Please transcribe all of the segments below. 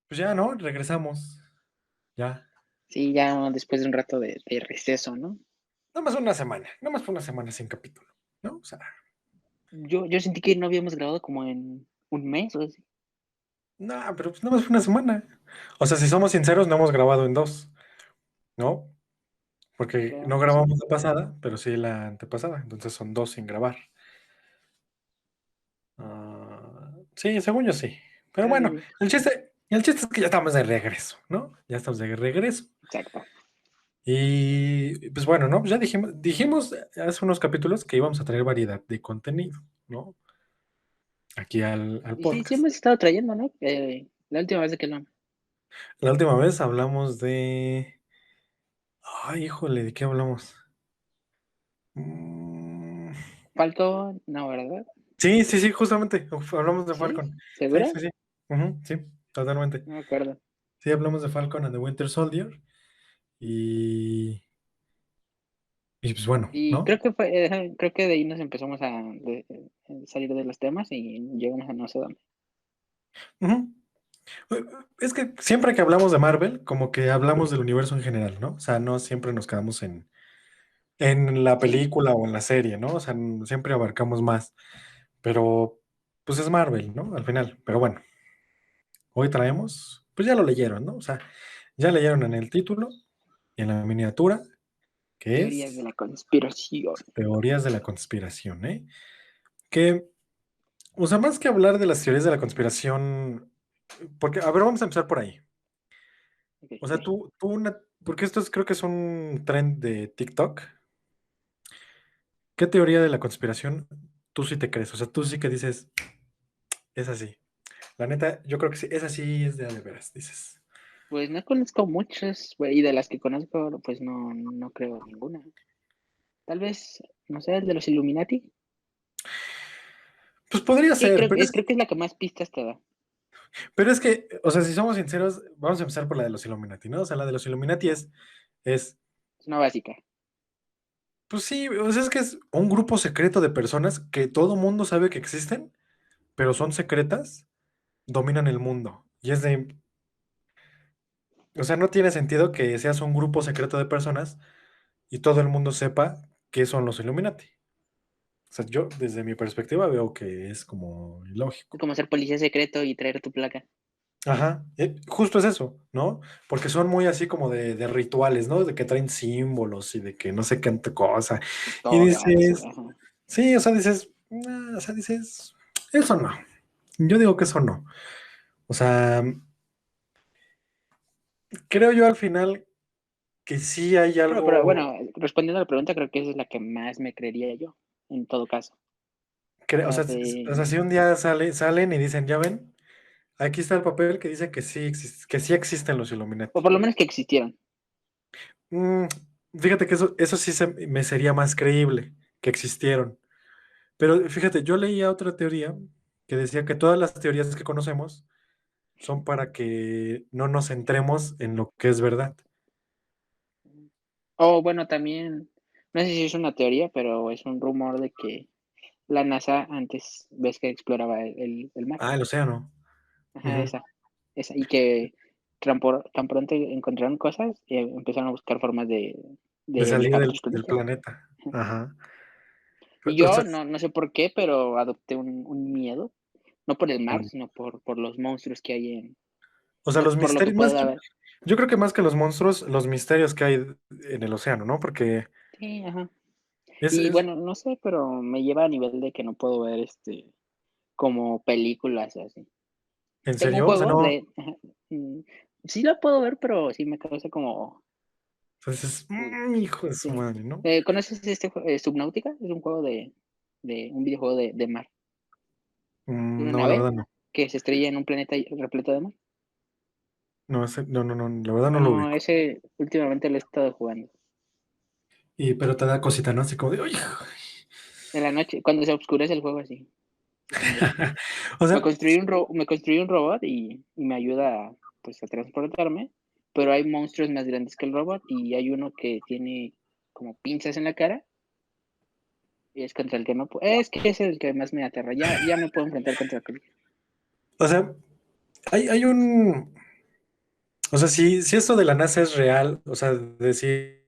Pues ya, ¿no? Regresamos. Ya. Sí, ya después de un rato de receso, ¿no? Nada más una semana. Nada más fue una semana sin capítulo, ¿no? O sea, Yo sentí que no habíamos grabado como en un mes o así. no, pero pues nada más fue una semana. O sea, si somos sinceros, no hemos grabado en dos, ¿no? Porque Creo, no sí. grabamos la pasada, pero sí la antepasada. Entonces son dos sin grabar. Sí, según yo sí. Pero bueno, Tal, el chiste es que ya estamos de regreso, ¿no? Ya estamos de regreso. exacto. Y pues bueno, ¿no? Pues ya dijimos hace unos capítulos que íbamos a traer variedad de contenido, ¿no? Aquí al Y sí, sí podcast. hemos estado trayendo, ¿no? La última vez de que no. La última vez hablamos de... Ay, híjole, ¿de qué hablamos? Mm, Falcon, no, ¿verdad? Sí, sí, sí, justamente. Hablamos de ¿Sí? Falcon. Sí, ¿Segura? sí, sí. Ujú, sí, totalmente. No me acuerdo. Sí, hablamos de Falcon and the Winter Soldier. Y, y pues bueno, Y ¿no? creo que de ahí nos empezamos salir de los temas y llegamos a no sé dónde. Ujú. Es que siempre que hablamos de Marvel, como que hablamos del universo en general, ¿no? O sea, no siempre nos quedamos en la Sí. película o en la serie, ¿no? O sea, siempre abarcamos más. Pero, pues es Marvel, ¿no? Al final. Pero bueno, hoy traemos, pues ya lo leyeron, ¿no? O sea, ya leyeron en el título y en la miniatura, que Teorías de es la conspiración. Teorías de la conspiración, ¿eh? Que, o sea, más que hablar de las teorías de la conspiración, porque, a ver, vamos a empezar por ahí. Ok, O sea, porque creo que es un trend de TikTok. ¿Qué teoría de la conspiración tú sí te crees? O sea, tú sí que dices, es así. La neta, yo creo que sí, esa sí es de veras, dices. pues no conozco muchas, güey, y de las que conozco, pues no creo ninguna. Tal vez, no sé, el de los Illuminati. Pues podría Sí, ser, creo que es la que más pistas te da. pero es que, o sea, si somos sinceros, vamos a empezar por la de los Illuminati, ¿no? O sea, la de los Illuminati es, Es una básica. pues sí, o sea, es que es un grupo secreto de personas que todo mundo sabe que existen, pero son secretas, dominan el mundo. Y es de, o sea, no tiene sentido que seas un grupo secreto de personas y todo el mundo sepa qué son los Illuminati. O sea, yo desde mi perspectiva veo que es como Es ilógico. como ser policía secreto y traer tu placa. Ajá, justo es eso, ¿no? Porque son muy así como de rituales, ¿no? De que traen símbolos y de que no sé qué tanta cosa. Y Historias, dices, ajá. sí, o sea, dices, "Nah", o sea, dices, eso no. Yo digo que eso no. O sea, creo yo al final que sí hay Pero algo, bueno, respondiendo a la pregunta, creo que esa es la que más me creería yo, en todo caso. o La sea, de, o sea, si un día salen y dicen, ya ven, aquí está el papel que dice que sí existen los o Illuminati. por lo menos que existieron. Mm, Fíjate que eso sí me sería más creíble que existieron. Pero fíjate, yo leía otra teoría que decía que todas las teorías que conocemos son para que no nos centremos en lo que es verdad. O bueno, también, no sé si es una teoría, pero es un rumor de que la NASA antes, ves que exploraba el mar. Ah, el océano. Ajá, Ujú. esa. Y que tan pronto encontraron cosas, empezaron a buscar formas De de salir viajar a del, otros del planetas. planeta. Ajá. Y O yo sea, no sé por qué, pero adopté un miedo, no por el mar, por, sino por los monstruos que hay o sea, los por lo que misterios, puede haber. yo creo que más que los monstruos, los misterios que hay en el océano, ¿no? Porque Sí, ajá. Y es bueno, no sé, pero me lleva a nivel de que no puedo ver como películas y así. ¿en Tengo un serio? O sea, juego no, ajá, mm, sí lo puedo ver, pero sí me causa como, entonces, uh, hijo de su sí. madre, ¿no? ¿Conoces Subnautica? Es un juego de un videojuego de mar. De una No, la nave verdad no. que se estrella en un planeta repleto de mar. No, no, no, no, la verdad no lo Bueno, ubico. ese últimamente lo he estado jugando. Pero te da cosita, ¿no? Así como de, "Uy". En la noche, cuando se oscurece el juego así. Sí tengo. O sea, Me construí un robot y me ayuda pues a transportarme, pero hay monstruos más grandes que el robot y hay uno que tiene como pinzas en la cara y es contra el que no puedo. Es que ese es el que más me aterra. Ya me puedo enfrentar contra cualquiera. o sea, hay un. O sea, si esto de la NASA es real, o sea, decir,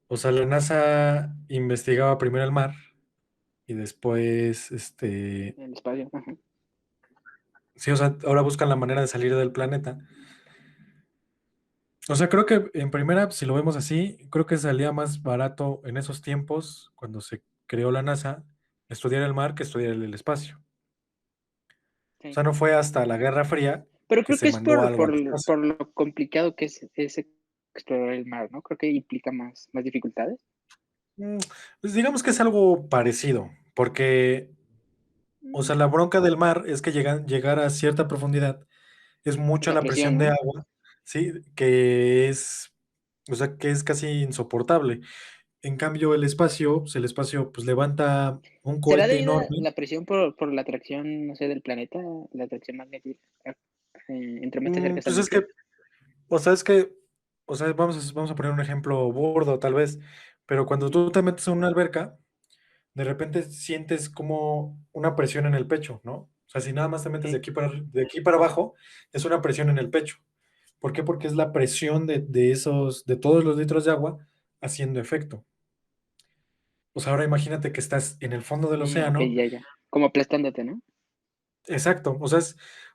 o sea, la NASA investigaba primero el mar y después, el espacio. Ajá. sí, o sea, ahora buscan la manera de salir del planeta. O sea, creo que en primera, si lo vemos así, creo que salía más barato en esos tiempos, cuando se creó la NASA, estudiar el mar que estudiar el espacio. O Sí. sea, no fue hasta la Guerra Fría Pero que creo se que es mandó algo al espacio. por lo complicado que es explorar el mar, ¿no? Creo que implica más dificultades. Mm, Pues digamos que es algo parecido, porque, o sea, Mm, la bronca del mar es que llegar a cierta profundidad es mucha La la presión, presión de ¿no? agua, ¿sí? Que es, o sea, que es casi insoportable. En cambio, el espacio, pues el espacio, pues levanta un ¿Será cohete debido a enorme. la presión por la atracción, no sé, del planeta, la atracción magnética, entre más te acercas al Pues es que, núcleo? o sea, es que, o sea, vamos a poner un ejemplo burdo tal vez, pero cuando Ujú. tú te metes en una alberca, de repente sientes como una presión en el pecho, ¿no? O sea, si nada más te metes Sí, de aquí para abajo, es una presión en el pecho. ¿Por qué? Porque es la presión de todos los litros de agua haciendo efecto. O sea, ahora imagínate que estás en el fondo del ok, océano. ya. Como aplastándote, ¿no? Exacto. O sea,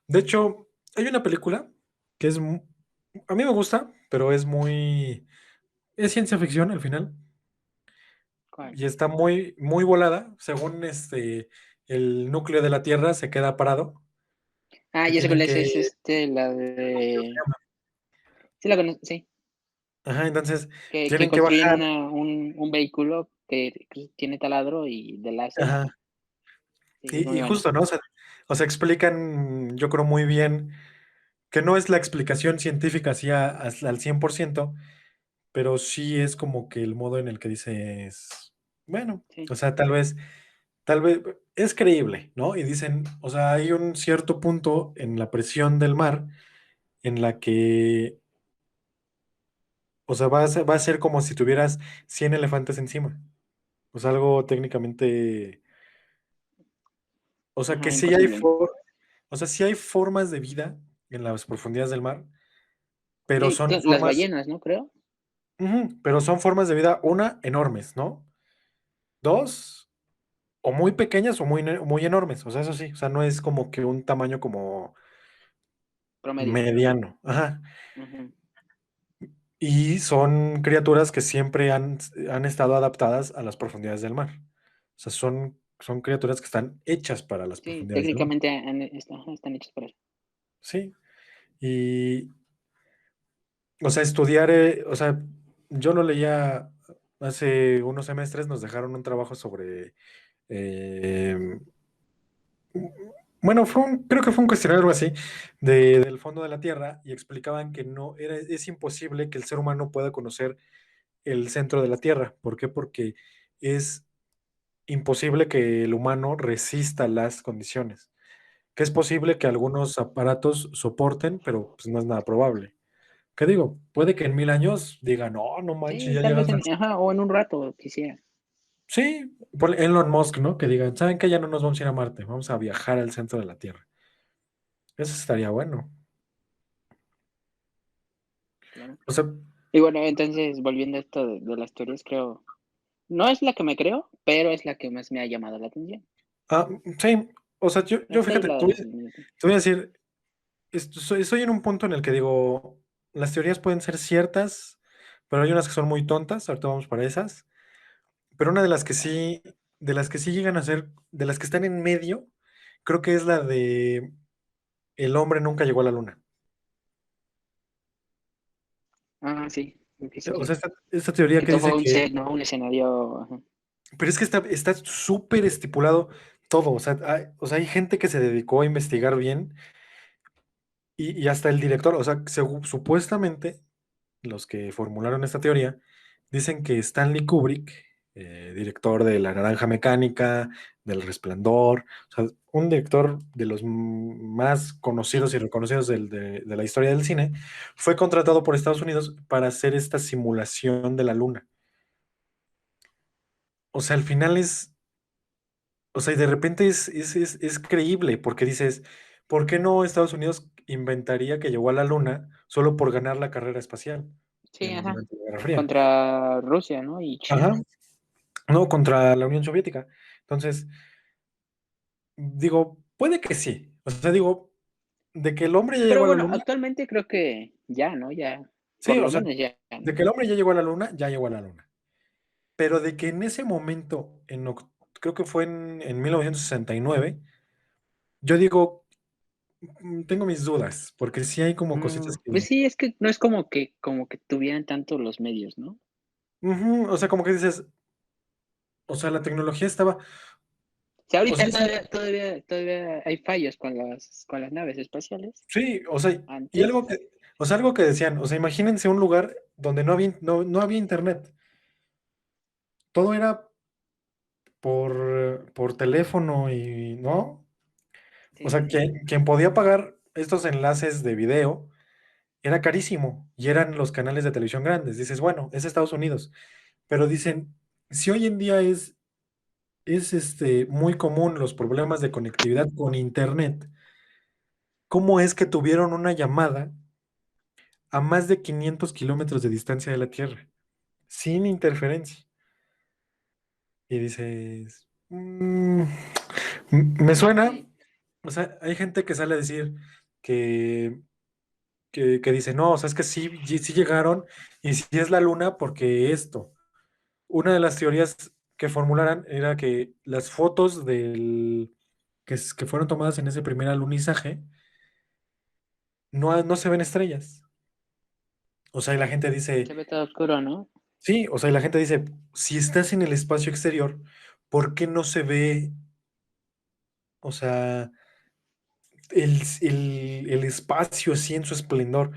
de hecho, hay una película que a mí me gusta, pero es ciencia ficción al final ¿Cuál? y está muy volada. Según el núcleo de la Tierra se queda parado Ah, y ya sé cuál tienen es que, la de... Sí, la conozco, sí. ajá, entonces Que tienen que construyen bajar, un vehículo que tiene taladro y de láser. ajá, Sí, es muy y buena. justo, ¿no? O sea, explican, yo creo muy bien que no es la explicación científica así al 100%, pero sí es como que el modo en el que dices, bueno, Sí, o sea, tal vez es creíble, ¿no? Y dicen, o sea, hay un cierto punto en la presión del mar en la que, o sea, va a ser como si tuvieras 100 elefantes encima. O sea, algo técnicamente, o sea, que ajá, sí hay, imposible, ¿no? o sea, sí hay formas de vida en las profundidades del mar, pero Sí, son las formas, ballenas, ¿no? Creo. pero son formas de vida, una, enormes, ¿no? Dos, o muy pequeñas o muy enormes, o sea, eso sí, o sea, no es como que un tamaño como Promedio. mediano, ajá. Ujú. Y son criaturas que siempre han estado adaptadas a las profundidades del mar. O sea, son criaturas que están hechas para las Sí, profundidades del mar. técnicamente están hechos para eso. Sí. Y, o sea, estudiar, o sea, yo lo leía hace unos semestres, nos dejaron un trabajo sobre eh, bueno, creo que fue un cuestionario algo así del fondo de la Tierra y explicaban que no es imposible que el ser humano pueda conocer el centro de la Tierra. ¿Por qué? Porque es imposible que el humano resista las condiciones. Que es posible que algunos aparatos soporten, pero pues no es nada probable. ¿Qué digo? Puede que en 1000 años digan, no, no manches, Sí, ya tal vez llegamos al centro. ajá, o en un rato quisiera. Sí, por Elon Musk, ¿no? Que digan, ¿saben qué? Ya no nos vamos a ir a Marte, vamos a viajar al centro de la Tierra. Eso estaría bueno. Claro. O sea, Y bueno, entonces, volviendo a esto de las teorías, creo, no es la que me creo, pero es la que más me ha llamado la atención. sí, o sea, yo Esta y fíjate, la te de voy, los Illuminati. te voy a decir, estoy en un punto en el que digo, las teorías pueden ser ciertas, pero hay unas que son muy tontas, ahorita vamos para esas, pero una ¿Cuál? de las que sí llegan a ser, de las que están en medio, creo que es la de el hombre nunca llegó a la luna. Ah, sí, sí, O sea, sí. esta teoría Que que todo dice fue un que, set, ¿no? Un escenario. Ajá. pero es que está súper estipulado todo, o sea, hay gente que se dedicó a investigar bien y hasta el director, o sea, supuestamente los que formularon esta teoría, dicen que Stanley Kubrick, director de La Naranja Mecánica, del Resplandor, o sea, un director de los más Sí, conocidos y reconocidos de la historia del cine, fue contratado por Estados Unidos para hacer esta simulación de la Luna. O sea, al final o sea, y de repente es creíble, porque dices, ¿por qué no Estados Unidos? inventaría que llegó a la luna solo por ganar la carrera espacial Sí, ajá. durante la Guerra Fría. Contra Rusia, ¿no? Y China. Ajá, no, contra la Unión Soviética. Entonces, digo, puede que sí. O sea, digo, de que el hombre ya Pero llegó a la bueno, luna, actualmente creo que ya, ¿no? Ya, por sí, o lo sea, menos ya, de ¿no? que el hombre ya llegó a la luna, ya llegó a la luna. Pero de que en ese momento, creo que fue en 1969, yo digo, tengo mis dudas, porque sí hay como cositas Pues que, sí, es que no es como que tuvieran tanto los medios, ¿no? ujú, o sea, como que dices, o sea, la tecnología estaba, O sea, o ahorita sea, sí, todavía hay fallos con las naves espaciales. sí, o sea, y Antes, algo que, o sea, algo que decían, o sea, imagínense un lugar donde no había internet, todo era por teléfono y, ¿no? O sí, sea, sí, sí. quien podía pagar estos enlaces de video era carísimo y eran los canales de televisión grandes. Dices, bueno, es Estados Unidos, pero dicen, si hoy en día es muy común los problemas de conectividad con internet, ¿cómo es que tuvieron una llamada a más de 500 kilómetros de distancia de la Tierra, sin interferencia? Y dices, me suena, Sí, o sea, hay gente que sale a decir que, que dice, no, o sea, es que sí, sí llegaron y sí es la luna porque esto. Una de las teorías que formularan era que las fotos que fueron tomadas en ese primer alunizaje no se ven estrellas. O sea, y la gente se dice, ve todo oscuro, ¿no? sí, o sea, y la gente dice, si estás en el espacio exterior, ¿por qué no se ve, o sea, el espacio así en su esplendor?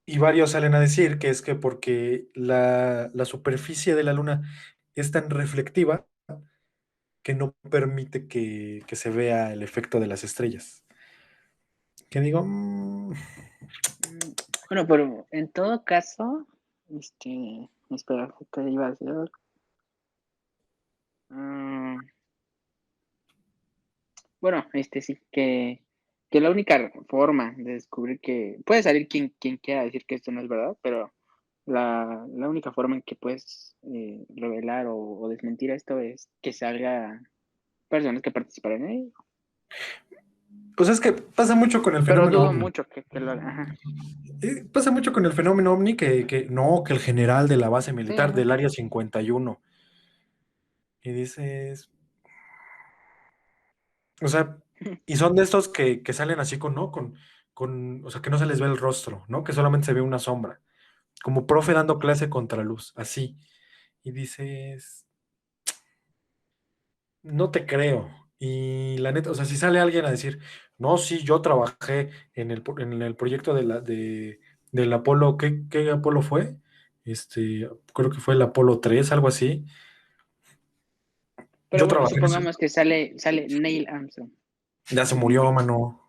Y varios salen a decir que es que porque la superficie de la luna es tan reflectiva que no permite que se vea el efecto de las estrellas. Que digo, Mm, Bueno, pero en todo caso, espera, ¿qué iba a decir? Mm, bueno, sí, que la única forma de descubrir que puede salir quien quiera decir que esto no es verdad, pero la única forma en que puedes revelar o desmentir esto es que salga personas que participaron en ello. pues es que pasa mucho con el Pero fenómeno dudo ovni. mucho que lo hagan. Ajá. Pasa mucho con el fenómeno ovni que no, que el general de la base Sí, militar ajá. del Área 51. Y dices, o sea, y son de estos que salen así con, ¿no? O sea, que no se les ve el rostro, ¿no? Que solamente se ve una sombra. Como profe dando clase contra luz, así. Y dices, no te creo. Y la neta, o sea, si sale alguien a decir, no, sí, yo trabajé en el proyecto del Apolo, ¿qué Apolo fue? Creo que fue el Apolo 3 algo así. Pero Yo bueno, trabajé en eso. supongamos que sale Neil Armstrong Ya se y murió, dice, mano.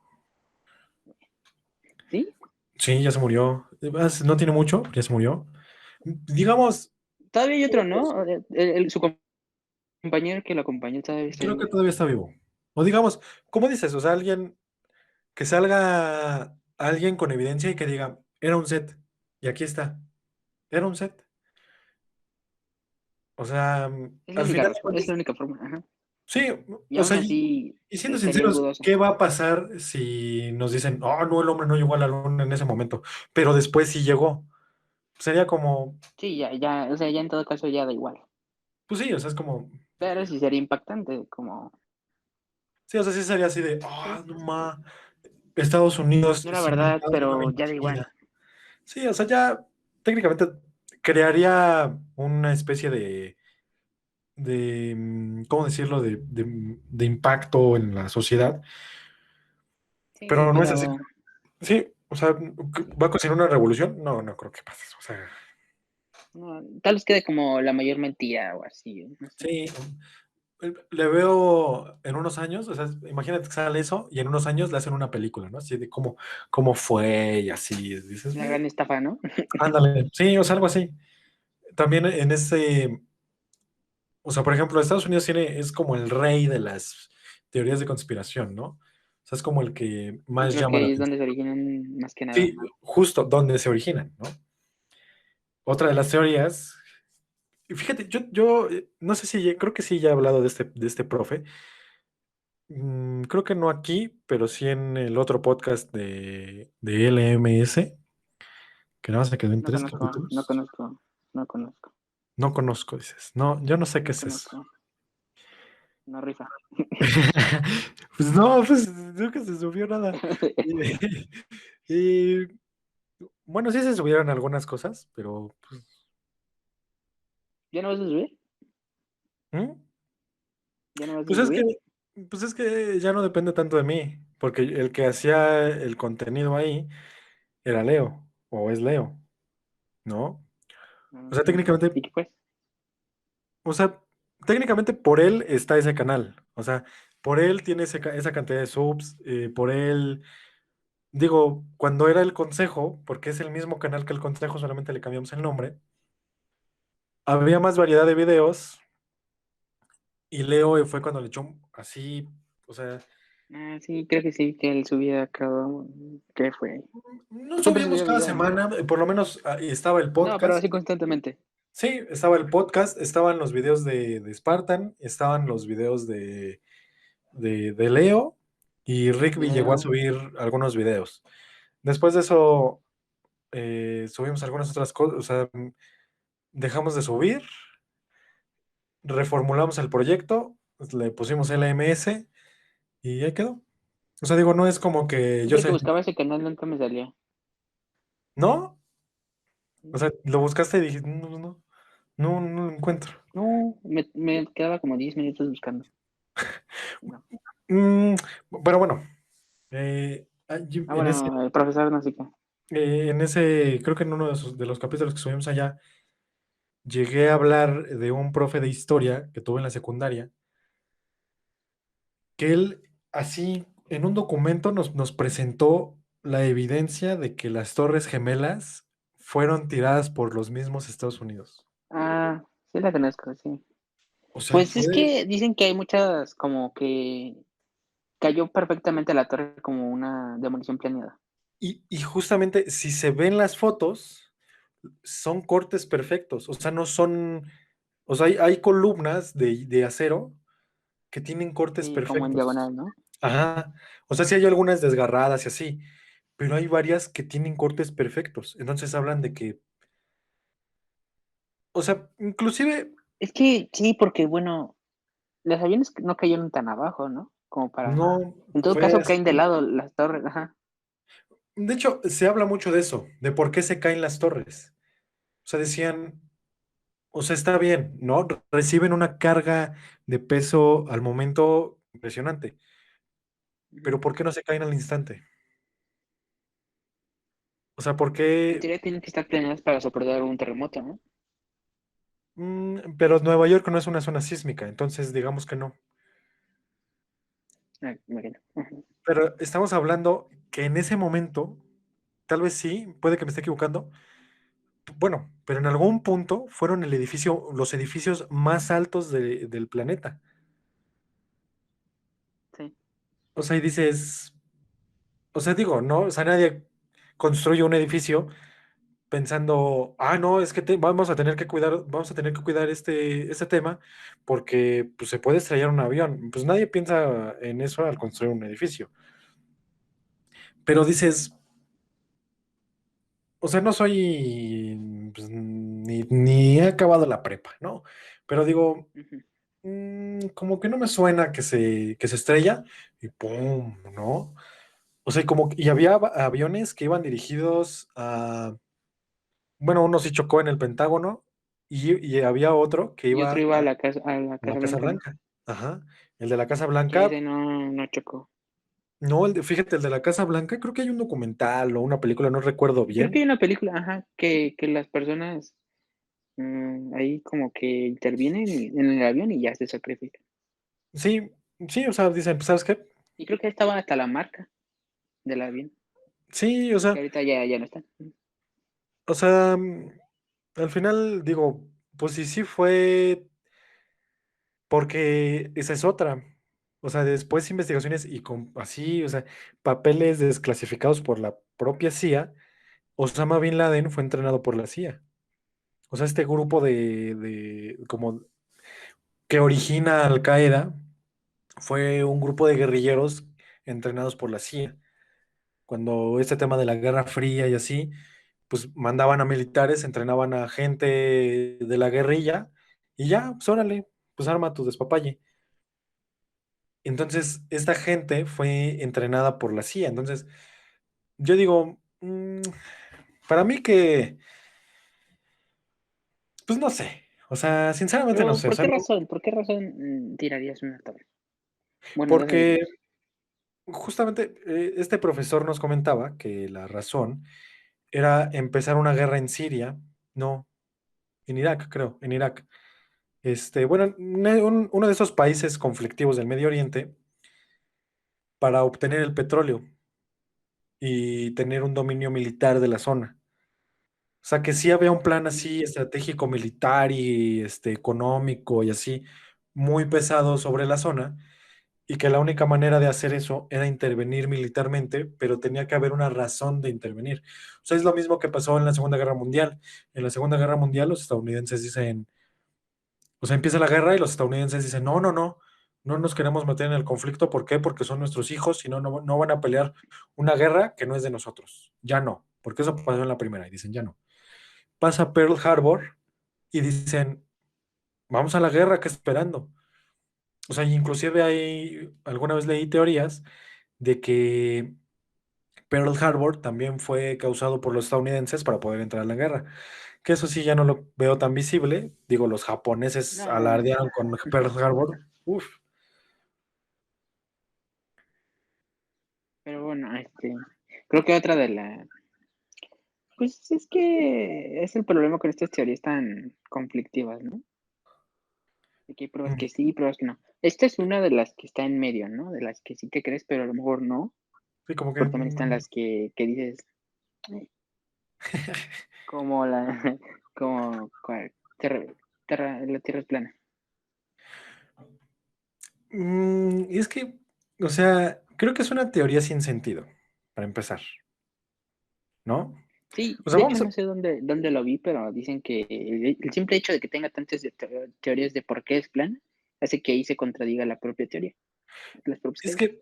¿sí? Sí, ya se murió. No tiene mucho, ya se murió. Digamos, Todavía hay otro, ¿no? Su compañero que lo acompañó todavía está creo que vivo. todavía está vivo. O digamos, ¿cómo dices? O sea, que salga alguien con evidencia y que diga, era un set. Y aquí está. Era un set. O sea, al final de Es cuentas, la única forma, ajá. sí, Y o aún sea, así y siendo sería sinceros, dudoso. ¿qué va a pasar si nos dicen, oh, no, el hombre no llegó a la luna en ese momento, pero después sí llegó? Sería como, Sí, ya, o sea, ya en todo caso ya da igual. pues sí, o sea, es como, Pero sí sería impactante, como, sí, o sea, sí sería así de, pues, ah, no ma, Estados Unidos no era es verdad, inventado una pero ya da igual. mentira. Sí, o sea, ya técnicamente crearía una especie ¿cómo decirlo?, de impacto en la sociedad, Sí, pero no es así. pero Sí, o sea, ¿va a ocasionar una revolución? No, no creo que pase. O sea, no, tal vez quede como la mayor mentira o así, no sé. sí, le veo en unos años, o sea, imagínate que sale eso y en unos años le hacen una película, ¿no? Así de cómo fue y así, dices, La gran estafa, ¿no? ándale, sí, o sea, algo así. También o sea, por ejemplo, Estados Unidos es como el rey de las teorías de conspiración, ¿no? O sea, es como el que Y más creo llama que la ahí es donde atención. se originan más que nada. Sí, justo donde se originan, ¿no? Otra de las teorías, y fíjate, yo no sé si, creo que sí ya he hablado de este profe. Creo que no aquí, pero sí en el otro podcast de LMS, que nada más se quedó en No 3 capítulos. conozco, no conozco, no conozco, No conozco, dices. No, yo no sé qué no es eso. conozco. No rifa. Pues no, pues nunca se subió nada. Y, y, bueno, sí se subieron algunas cosas, pero pues, ¿Ya no vas a subir? ¿mm? ¿Ya no vas a Pues es que, subir? pues es que ya no depende tanto de mí, porque el que hacía el contenido ahí era Leo, o es Leo, ¿no? O sea, técnicamente, ¿Y qué pues? o sea, técnicamente por él está ese canal. O sea, por él tiene esa cantidad de subs, por él. Digo, cuando era el Consejo, porque es el mismo canal que el Consejo, solamente le cambiamos el nombre, había más variedad de videos y Leo fue cuando le echó así, o sea, Ah, sí, creo que sí, que él subía cada... ¿Qué fue? no Siempre subíamos subía cada video, ¿no? semana, por lo menos estaba el No, pero podcast, así constantemente. sí, estaba el podcast, estaban los videos de Spartan, estaban los videos de Leo y Rigby llegó a Leo. subir algunos videos. Después de eso, subimos algunas otras cosas, o sea, dejamos de subir, reformulamos el proyecto, pues, le pusimos LMS y ahí quedó. O sea, digo, no es como que yo Siempre que sé, buscaba ese canal nunca me salía. ¿no? O sea, lo buscaste y dijiste, no, no lo encuentro. No, me quedaba como 10 minutos buscando. No. Mm, pero bueno, Ah, bueno, el profesor no sé qué. en ese, creo que en uno de los capítulos que subimos allá, llegué a hablar de un profe de historia que tuve en la secundaria, que él así, en un documento nos presentó la evidencia de que las Torres Gemelas fueron tiradas por los mismos Estados Unidos. Ah, sí la conozco, sí. O sea, Pues es fue. que dicen que hay muchas como que cayó perfectamente la torre como una demolición planeada. Y justamente si se ven las fotos, son cortes perfectos. O sea, no son. O sea, hay columnas de acero que tienen cortes Sí, como en diagonal, perfectos. ¿no? Ajá. O sea, sí hay algunas desgarradas y así, pero hay varias que tienen cortes perfectos. Entonces hablan de que. O sea, inclusive Es que sí, porque bueno, los aviones no cayeron tan abajo, ¿no? Como para... no En todo fue caso caen de así. lado las torres, ajá. De hecho, se habla mucho de eso, de por qué se caen las torres. O sea, decían, o sea, está bien, ¿no? Reciben una carga de peso al momento impresionante, pero Ujú. ¿por qué no se caen al instante? O sea, ¿por En qué? teoría tienen que estar planeadas para soportar un terremoto, ¿no? Pero Nueva York no es una zona sísmica, entonces digamos que no. Ah, imagino. Ujú. Pero estamos hablando que en ese momento, tal vez sí, puede que me esté equivocando, bueno, pero en algún punto fueron los edificios más altos del planeta. Sí. O sea, y dices, o sea, digo, no, o sea, nadie construye un edificio pensando, no, es que vamos a tener que cuidar, vamos a tener que cuidar este tema porque pues, se puede estrellar un avión. Pues nadie piensa en eso al construir un edificio. Pero dices, o sea, no soy, pues, ni he acabado la prepa, ¿no? Pero digo, Ujú. como que no me suena que se estrella y ¡pum!, ¿no? O sea, y había aviones que iban dirigidos a. Bueno, uno sí chocó en el Pentágono y había otro que Y iba otro iba a a la a la Casa Casa Blanca, ¿no? Blanca. Ajá. El de la Casa Que Blanca, ese no, no chocó. no, fíjate, el de la Casa Blanca, creo que hay un documental o una película, no recuerdo Creo que bien. hay una película, ajá, que las personas ahí como que intervienen en el avión y ya se sacrifican. Sí, sí, o sea, dicen, pues, ¿sabes qué? Y creo que estaba hasta la marca del avión, Sí, que ahorita ya no está. o sea, al final digo, pues sí fue porque esa es otra. O sea, después investigaciones y con así, o sea, papeles desclasificados por la propia CIA, Osama Bin Laden fue entrenado por la CIA. O sea, este grupo como que origina Al Qaeda fue un grupo de guerrilleros entrenados por la CIA. Cuando este tema de la Guerra Fría y así, pues mandaban a militares, entrenaban a gente de la guerrilla y ya, pues órale, pues arma tu despapalle. Entonces, esta gente fue entrenada por la CIA. Entonces, yo digo, para mí que, pues no sé, o sea, sinceramente no Pero, sé, o sea, por qué razón tirarías una torre? Bueno, dos porque edificios. justamente este profesor nos comentaba que la razón era empezar una guerra en Siria, no, en Irak, creo, en Irak. Bueno, uno de esos países conflictivos del Medio Oriente para obtener el petróleo y tener un dominio militar de la zona. O sea, que sí había un plan así estratégico militar y económico y así muy pesado sobre la zona y que la única manera de hacer eso era intervenir militarmente, pero tenía que haber una razón de intervenir. O sea, es lo mismo que pasó en la Segunda Guerra Mundial. En la Segunda Guerra Mundial los estadounidenses dicen, o sea, empieza la guerra y los estadounidenses dicen, no, no, no, no nos queremos meter en el conflicto. ¿Por qué? Porque son nuestros hijos y no van a pelear una guerra que no es de nosotros. Ya no, porque eso pasó en la primera y dicen, ya no. Pasa Pearl Harbor y dicen, vamos a la guerra, ¿qué esperando? O sea, inclusive alguna vez leí teorías de que Pearl Harbor también fue causado por los estadounidenses para poder entrar a la guerra. Que eso sí ya no lo veo tan visible. Digo, los japoneses No, alardearon con Pearl Harbor. Uf, pero bueno, creo que otra de la, pues es que es el problema con estas teorías tan conflictivas, ¿no? De que hay pruebas mm, que sí, pruebas que no. Esta es una de las que está en medio, ¿no? De las que sí te crees, pero a lo mejor no. sí, como que Pero también están las que dices, "Ay", como la, como, ¿cuál? La Tierra es plana. y es que, o sea, creo que es una teoría sin sentido, para empezar, ¿no? Sí, O sea, de hecho vamos a, no sé dónde lo vi, pero dicen que el simple hecho de que tenga tantas teorías de por qué es plana hace que ahí se contradiga la propia teoría, las propias es teorías. que,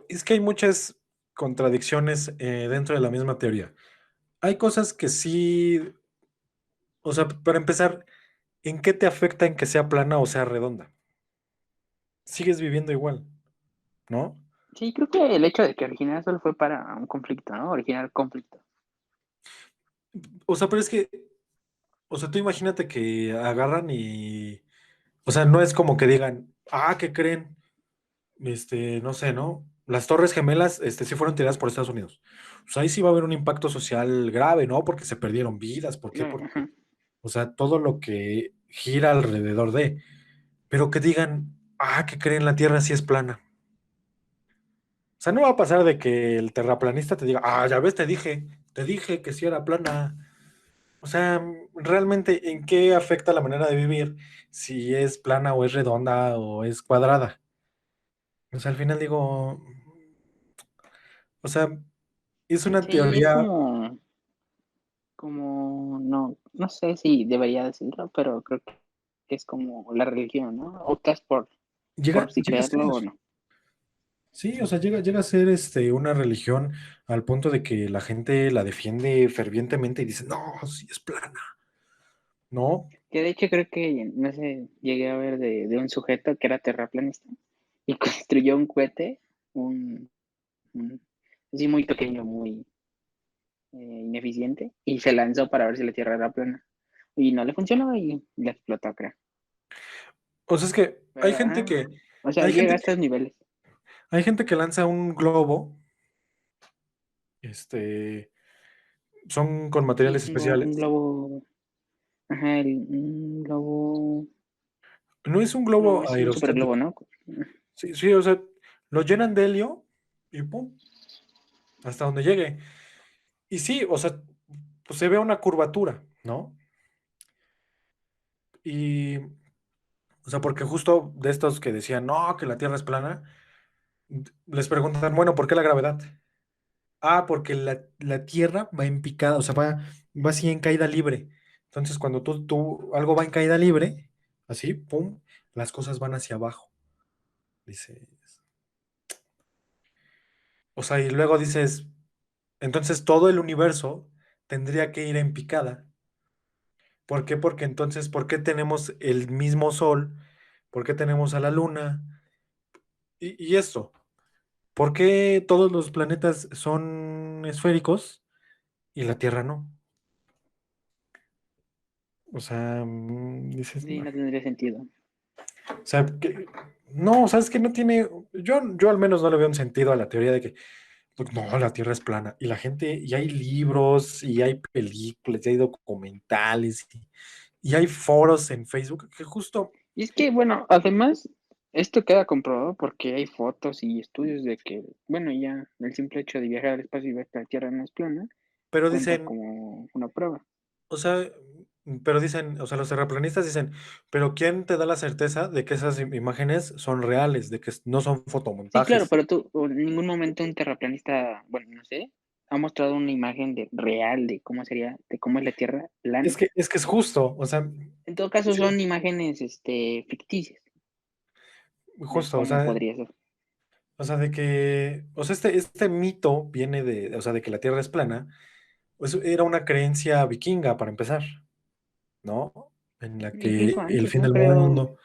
es que hay muchas contradicciones dentro de la misma teoría. Hay cosas que sí, o sea, para empezar, ¿en qué te afecta en que sea plana o sea redonda? Sigues viviendo igual, ¿no? Sí, creo que el hecho de que originara solo fue para un conflicto, ¿no? Originar conflicto. O sea, pero es que, o sea, tú imagínate que agarran y, o sea, no es como que digan, ¿qué creen? No sé, ¿no? Las Torres Gemelas, sí fueron tiradas por Estados Unidos. O sea, ahí sí va a haber un impacto social grave, ¿no? Porque se perdieron vidas, ¿por qué? Porque, Ajá. o sea, todo lo que gira alrededor de, pero que digan, ¿qué creen? La Tierra sí es plana. O sea, no va a pasar de que el terraplanista te diga, ya ves, te dije que sí era plana. O sea, realmente, ¿en qué afecta la manera de vivir si es plana o es redonda o es cuadrada? O sea, al final digo, o sea, es una Sí, es teoría, no sé si debería decirlo, pero creo que es como la religión, ¿no? Optas por si llega a ser creerlo o eso. no. Sí, o sea, llega a ser una religión al punto de que la gente la defiende fervientemente y dice, no, sí es plana, ¿no? Que de hecho creo que, no sé, llegué a ver de un sujeto que era terraplanista y construyó un cohete, un, un- así muy pequeño, muy ineficiente, y se lanzó para ver si la Tierra era plana. Y no le funcionó y le explotó, creo. O sea, es que Pero, o sea, hay llega gente a que, estos niveles. hay gente que lanza un globo, este, son con Sí, materiales es un especiales. globo, ajá, un globo, No es un no, globo es un super globo, aerostático. ¿no? Sí, sí, o sea, lo llenan de helio y pum, hasta donde llegue. Y sí, o sea, pues se ve una curvatura, ¿no? Y, O sea, porque justo de estos que decían, no, que la Tierra es plana, les preguntan, bueno, ¿por qué la gravedad? Ah, porque la Tierra va en picada, o sea, va así en caída libre. Entonces, cuando algo va en caída libre, así, pum, las cosas van hacia abajo. Dices. O sea, y luego dices, entonces todo el universo tendría que ir en picada. ¿Por qué? Porque entonces, ¿por qué tenemos el mismo sol? ¿Por qué tenemos a la luna? Y esto, ¿por qué todos los planetas son esféricos y la Tierra no? O sea, dices, Sí, no. no tendría sentido. O sea, no, o sea, es que no tiene, yo al menos no le veo un sentido a la teoría de que, pues, no, la Tierra es plana. Y la gente, y hay libros, y hay películas, y hay documentales, y hay foros en Facebook que justo, Y es que, bueno, además, esto queda comprobado porque hay fotos y estudios de que, bueno, ya el simple hecho de viajar al espacio y ver que la Tierra no es plana pero cuenta dicen, como una prueba. o sea, pero dicen, o sea, los terraplanistas dicen, pero ¿quién te da la certeza de que esas imágenes son reales, de que no son Sí, claro, fotomontajes? pero tú en ningún momento un terraplanista, bueno, no sé, ha mostrado una imagen de real de cómo sería, de cómo es la Tierra plana. Es que es justo, o sea, En todo caso, sí, son imágenes, ficticias de justo, cómo podría ser. o sea, de que, o sea, este mito viene de, o sea, de que la Tierra es plana, pues era una creencia vikinga para empezar, ¿no? En la Incluso que el antes, fin ¿no? del Creo. mundo,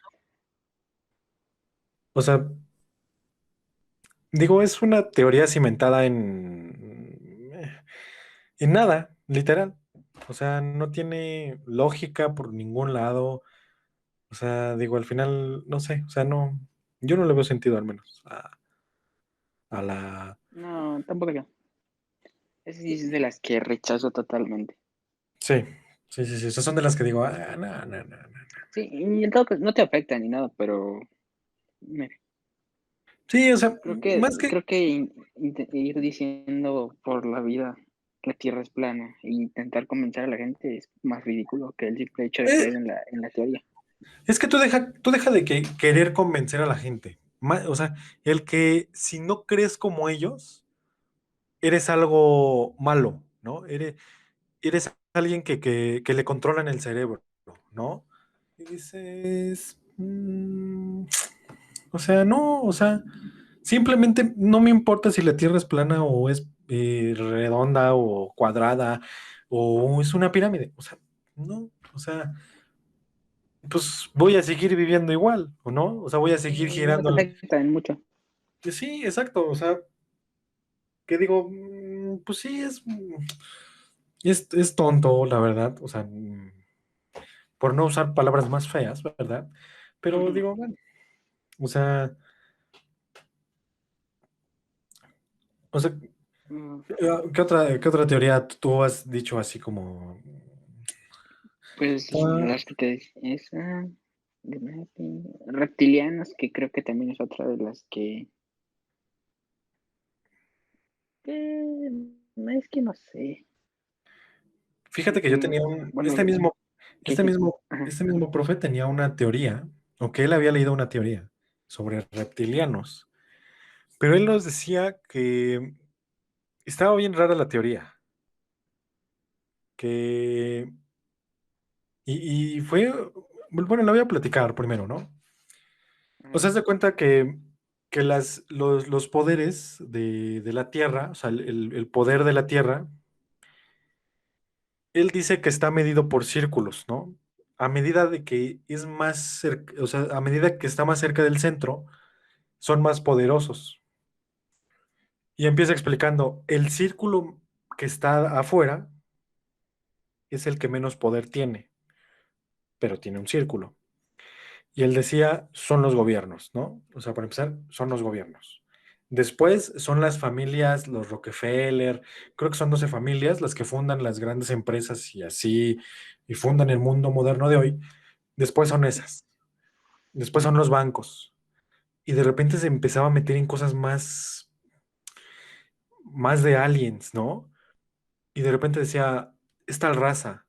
o sea, digo, es una teoría cimentada en nada, literal. O sea, no tiene lógica por ningún lado. O sea, digo, al final, no sé, o sea, no, yo no le veo sentido al menos a la... No, tampoco yo. Esa sí es de las que rechazo totalmente. Sí, sí, sí, sí, esas son de las que digo, ah, no, no, no, no. Sí, y en todo caso, no te afecta ni nada, pero Sí, o sea, creo que, más que... creo que ir diciendo por la vida que la Tierra es plana e intentar convencer a la gente es más ridículo que el simple hecho de eh, creer en la teoría. es que tú deja de querer convencer a la gente. O sea, el que si no crees como ellos, eres algo malo, ¿no? Eres alguien que le controlan el cerebro, ¿no? Y dices, o sea, no, o sea, simplemente no me importa si la Tierra es plana o es redonda o cuadrada o es una pirámide, o sea, no, o sea, pues voy a seguir viviendo igual, ¿o no? O sea, voy a seguir Y no te girando. afecta en mucho. Pues sí, exacto, o sea, que digo, pues sí, es tonto, la verdad, o sea, por no usar palabras más feas, ¿verdad? Pero digo, bueno, o sea, o sea, Mm, ¿qué otra teoría tú has dicho así como... Pues ah, las que te decía, esa, de mapping, reptilianos, que creo que también es otra de las que, es que no sé, fíjate que yo porque, tenía bueno, este que, mismo, ajá, este mismo profe tenía una teoría, o que él había leído una teoría sobre reptilianos, pero él nos decía que estaba bien rara la teoría, que, y fue, bueno, la voy a platicar primero, ¿no? O ajá, sea, haz de cuenta que los poderes de la Tierra, o sea, el poder de la Tierra, él dice que está medido por círculos, ¿no? A medida de que es más cerca, o sea, a medida que está más cerca del centro, son más poderosos. Y empieza explicando, el círculo que está afuera es el que menos poder tiene, pero tiene un círculo. Y él decía, son los gobiernos, ¿no? O sea, para empezar, son los gobiernos. Después son las familias, los Rockefeller, creo que son 12 familias las que fundan las grandes empresas y así, y fundan el mundo moderno de hoy. Después son esas. Después son los bancos. Y de repente se empezaba a meter en cosas más de aliens, ¿no? Y de repente decía, esta raza,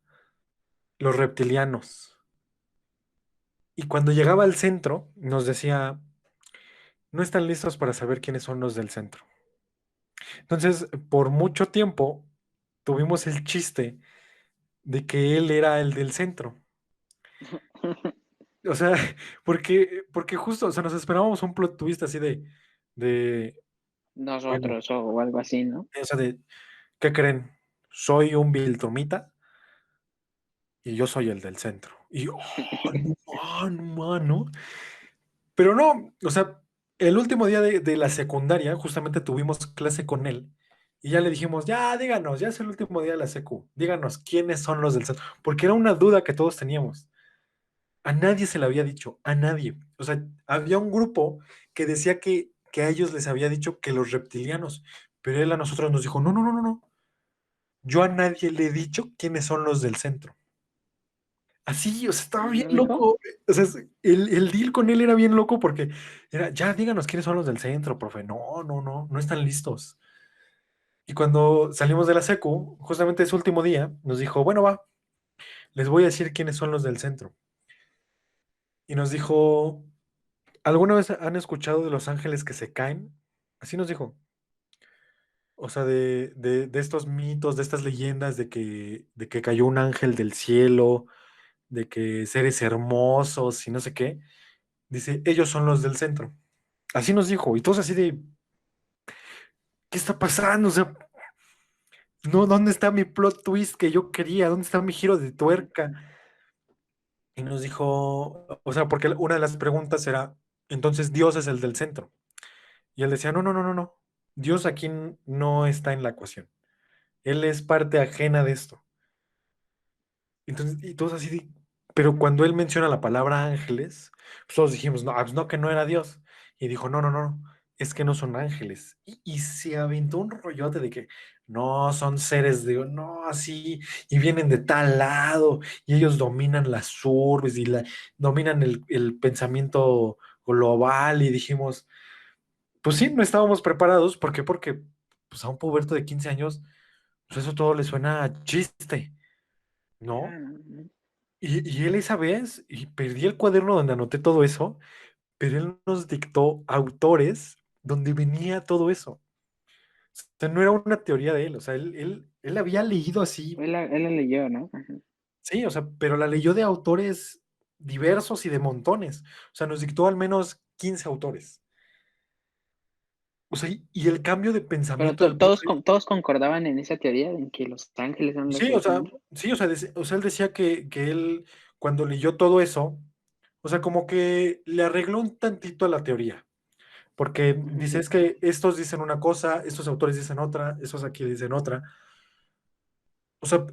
los reptilianos. Y cuando llegaba al centro, nos decía, no están listos para saber quiénes son los del centro. Entonces, por mucho tiempo, tuvimos el chiste de que él era el del centro. O sea, porque justo, o sea, nos esperábamos un plot twist así de, bueno, Nosotros o algo así, ¿no? o sea, ¿qué creen? Soy un Viltrumita y yo soy el del centro. Y, no, mano. Pero no, o sea, el último día de la secundaria, justamente tuvimos clase con él y ya le dijimos, ya díganos, ya es el último día de la secu, díganos quiénes son los del centro, porque era una duda que todos teníamos. A nadie se le había dicho, a nadie. O sea, había un grupo que decía que a ellos les había dicho que los reptilianos, pero él a nosotros nos dijo, no, no, no, no, no. Yo a nadie le he dicho quiénes son los del centro. Así, o sea, estaba bien ¿No dijo? loco. O sea, el deal con él era bien loco porque era, ya díganos quiénes son los del centro, profe. No, no, no, no están listos. Y cuando salimos de la secu, justamente ese último día, nos dijo, bueno, va, les voy a decir quiénes son los del centro. Y nos dijo, ¿alguna vez han escuchado de los ángeles que se caen? Así nos dijo. O sea, de estos mitos, de estas leyendas de que cayó un ángel del cielo, de que seres hermosos y no sé qué. Dice, ellos son los del centro. Así nos dijo. Y todos así de, ¿qué está pasando? O sea, no, ¿dónde está mi plot twist que yo quería? ¿Dónde está mi giro de tuerca? Y nos dijo, o sea, porque una de las preguntas era, entonces Dios es el del centro. Y él decía, no, no, no, no, no. Dios aquí no está en la ecuación. Él es parte ajena de esto. Entonces, y todos así de, pero cuando él menciona la palabra ángeles, pues todos dijimos, no, pues no, que no era Dios. Y dijo, no, no, no, es que no son ángeles. Y se aventó un rollote de que no, son seres de, no, así, y vienen de tal lado, y ellos dominan las urbes y dominan el pensamiento global. Y dijimos, pues sí, no estábamos preparados. ¿Por qué? Porque pues, a un puberto de 15 años, pues eso todo le suena a chiste, ¿no? Ah, no, no. Y él esa vez, y perdí el cuaderno donde anoté todo eso, pero él nos dictó autores donde venía todo eso. O sea, no era una teoría de él, o sea, él había leído así, Él la leyó, ¿no? Ajá. sí, o sea, pero la leyó de autores diversos y de montones. O sea, nos dictó al menos 15 autores. O sea, y el cambio de Pero pensamiento del profe, todos concordaban en esa teoría en que los ángeles son los sí, del centro. sí, o sea, o sea, él decía que él, cuando leyó todo eso, o sea, como que le arregló un tantito a la teoría. Porque dice, Ujú. es que estos dicen una cosa, estos autores dicen otra, estos aquí dicen otra. O sea,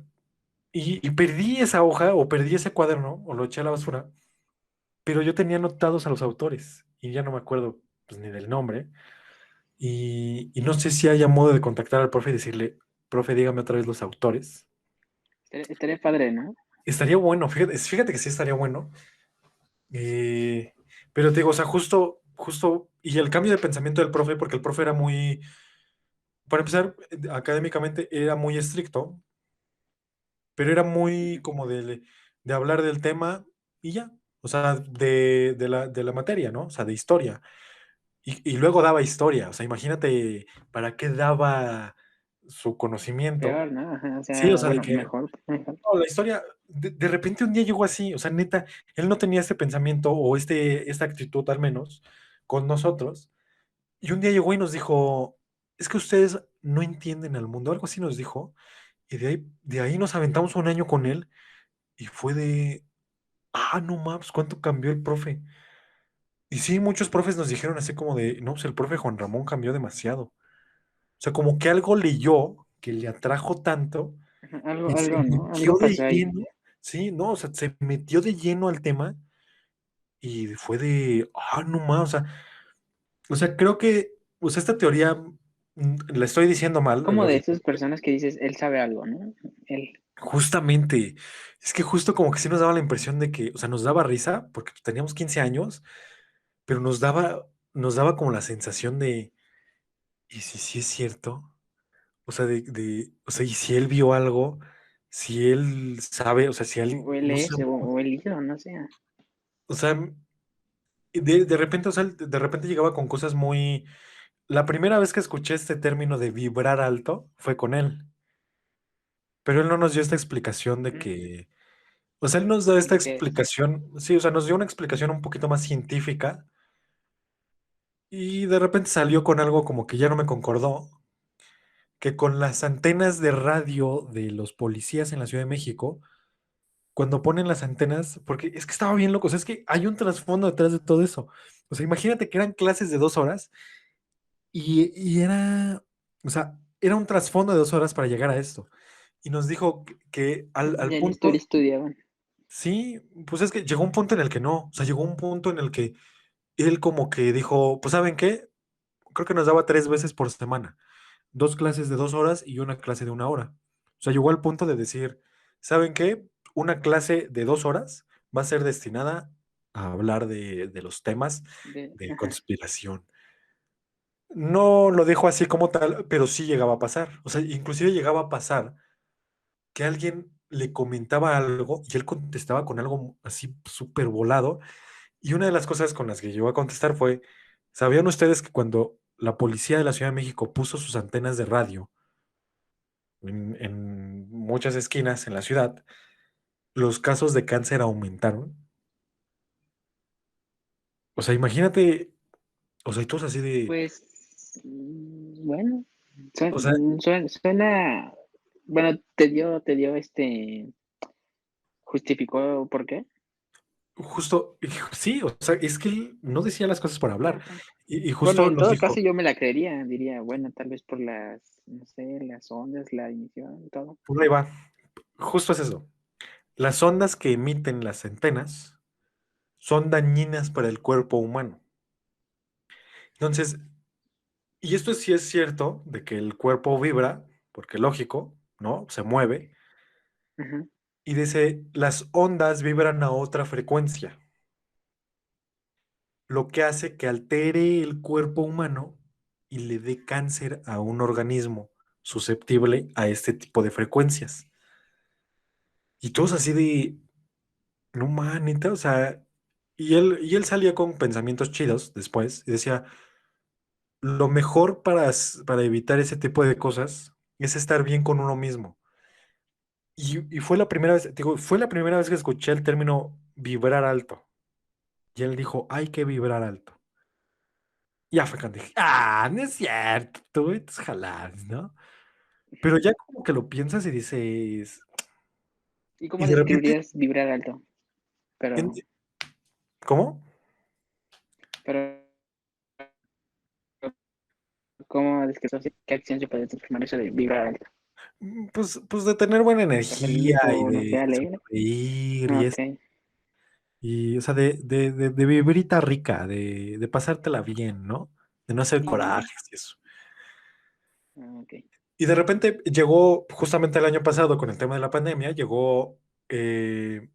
y perdí esa hoja o perdí ese cuaderno o lo eché a la basura, pero yo tenía anotados a los autores y ya no me acuerdo pues, ni del nombre. Y no sé si haya modo de contactar al profe y decirle, profe, dígame otra vez los autores. Estaría padre, ¿no? Estaría bueno, fíjate que sí estaría bueno. eh, pero te digo, o sea, justo, y el cambio de pensamiento del profe, porque el profe era muy, para empezar, académicamente era muy estricto, pero era muy como de hablar del tema y ya, o sea, de la materia, ¿no? O sea, de historia. Y luego daba historia, o sea, imagínate para qué daba su conocimiento. Peor, ¿no? Ajá, o Sí, o sea, sea, de bueno, que, mejor, mejor. no, la historia, de repente un día llegó así, o sea, neta, él no tenía este pensamiento o esta actitud al menos con nosotros, y un día llegó y nos dijo, es que ustedes no entienden al mundo, algo así nos dijo, y de ahí nos aventamos un año con él. Y fue de, no mames, ¿cuánto cambió el profe? Y sí, muchos profes nos dijeron así como de, no, pues el profe Juan Ramón cambió demasiado. O sea, como que algo leyó que le atrajo tanto Ajá, y se algo, ¿no? metió Algo de pasó ahí. lleno. Sí, no, o sea, se metió de lleno al tema y fue de, no mames, o sea, creo que, pues esta teoría la estoy diciendo Es mal, como lo de dije. esas personas que dices, él sabe algo, ¿no? Él. Justamente, es que justo como que sí nos daba la impresión de que, o sea, nos daba risa porque teníamos 15 años, pero nos daba como la sensación de, ¿y si sí es cierto? O sea, o sea, ¿y si él vio algo? Si él sabe, o sea, si él, O él no es, sé, o él hizo, no sé. O sea, de repente, o sea, de repente llegaba con cosas muy... La primera vez que escuché este término de vibrar alto fue con él, pero él no nos dio esta explicación de Mm, que... O sea, él nos da esta ¿de qué es? explicación, sí, o sea, nos dio una explicación un poquito más científica y de repente salió con algo como que ya no me concordó, que con las antenas de radio de los policías en la Ciudad de México, cuando ponen las antenas, porque es que estaba bien loco, o sea, es que hay un trasfondo detrás de todo eso. O sea, imagínate que eran clases de 2 horas y era, o sea, era un trasfondo de 2 horas para llegar a esto. Y nos dijo que al Ya ni historia punto, estudiaban. sí, pues es que llegó un punto en el que no, o sea, llegó un punto en el que él como que dijo, pues ¿saben qué? Creo que nos daba 3 veces por semana, 2 clases de 2 horas y una clase de 1 hora. O sea, llegó al punto de decir, ¿saben qué? Una clase de 2 horas va a ser destinada a hablar de los temas de Ajá. conspiración. No lo dejo así como tal, pero sí llegaba a pasar. O sea, inclusive llegaba a pasar que alguien le comentaba algo y él contestaba con algo así súper volado. Y una de las cosas con las que llegó a contestar fue, ¿sabían ustedes que cuando la policía de la Ciudad de México puso sus antenas de radio en muchas esquinas en la ciudad, los casos de cáncer aumentaron? O sea, imagínate, o sea, y todos así de, Pues, bueno, o sea, suena, bueno, te dio justificó por qué. justo, sí, o sea, es que él no decía las cosas por hablar. Ajá. Y Bueno, justo en nos todo caso dijo, yo me la creería, diría, bueno, tal vez por las, no sé, las ondas, la emisión, todo. por ahí va, justo es eso. Las ondas que emiten las antenas son dañinas para el cuerpo humano. Entonces, y esto sí es cierto de que el cuerpo vibra, porque lógico, ¿no? Se mueve. Ajá. Y dice, las ondas vibran a otra frecuencia, lo que hace que altere el cuerpo humano y le dé cáncer a un organismo susceptible a este tipo de frecuencias. Y todos así de, no manita, o sea, y él salía con pensamientos chidos después y decía, lo mejor para evitar ese tipo de cosas es estar bien con uno mismo. Y fue la primera vez, digo, fue la primera vez que escuché el término vibrar alto. Y él dijo, hay que vibrar alto. Y ya fue cuando dije, no es cierto, tú y tus jaladas, ¿no? Pero ya como que lo piensas y dices, ¿Y y cómo de repente, describirías vibrar alto? en- Pero, ¿cómo? pero, ¿cómo describes qué acción se puede transformar eso de vibrar alto? Pues de tener buena ¿Estar energía feliz y o, no sé, de alegre? sonreír Ah, y ok. eso. Y, o sea, de vibrita rica, de pasártela bien, ¿no? De no hacer Mm, corajes y eso. ah, ok. Y de repente llegó, justamente el año pasado, con el tema de la pandemia, llegó eh,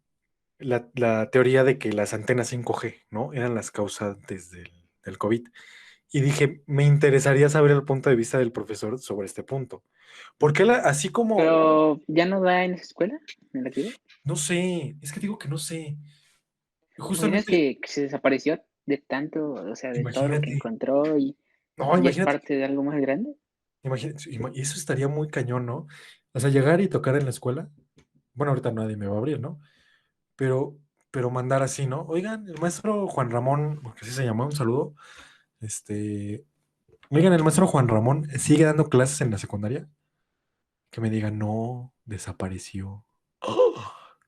la teoría de que las antenas 5G, ¿no? Eran las causantes del COVID. Y dije, me interesaría saber el punto de vista del profesor sobre este punto. Porque él, así como, Pero, ¿ya no da en esa escuela? ¿En la que iba? no sé, es que digo que no sé. ¿Te imaginas Justamente, que se desapareció de tanto, o sea, de todo lo que imagínate, encontró y no, ya es imagínate, parte de algo más grande? imagínate, y eso estaría muy cañón, ¿no? O sea, llegar y tocar en la escuela. Bueno, ahorita nadie me va a abrir, ¿no? Pero, pero mandar así, ¿no? Oigan, el maestro Juan Ramón, porque así se llama, un saludo. Este, oigan, el maestro Juan Ramón sigue dando clases en la secundaria. Que me diga, no, desapareció. ¡Oh!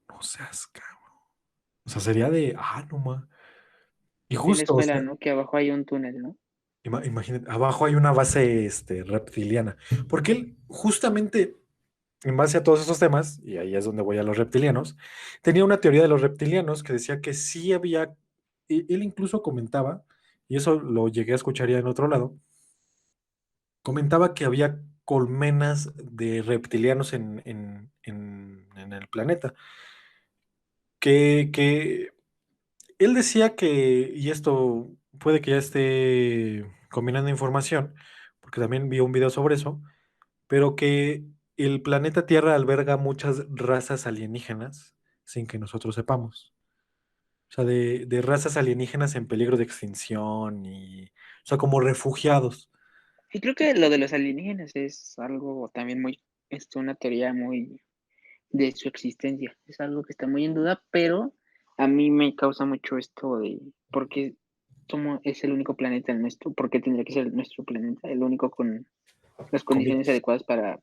No seas cabrón. O sea, sería de, no ma. Y Así en la justo, o escuela, sea, ¿no? Que abajo hay un túnel, ¿no? imagínate, abajo hay una base reptiliana. Porque él, justamente, en base a todos esos temas, y ahí es donde voy a los reptilianos, tenía una teoría de los reptilianos que decía que sí había, él incluso comentaba, y eso lo llegué a escuchar ya en otro lado, comentaba que había colmenas de reptilianos en el planeta. Que él decía que, y esto puede que ya esté combinando información, porque también vi un video sobre eso, pero que el planeta Tierra alberga muchas razas alienígenas sin que nosotros sepamos. O sea, de razas alienígenas en peligro de extinción y, o sea, como refugiados. Y creo que lo de los alienígenas es algo también muy, es una teoría muy de su existencia. Es algo que está muy en duda, pero a mí me causa mucho esto de por qué es el único planeta el nuestro, por qué tendría que ser nuestro planeta, el único con las condiciones Convictos. adecuadas para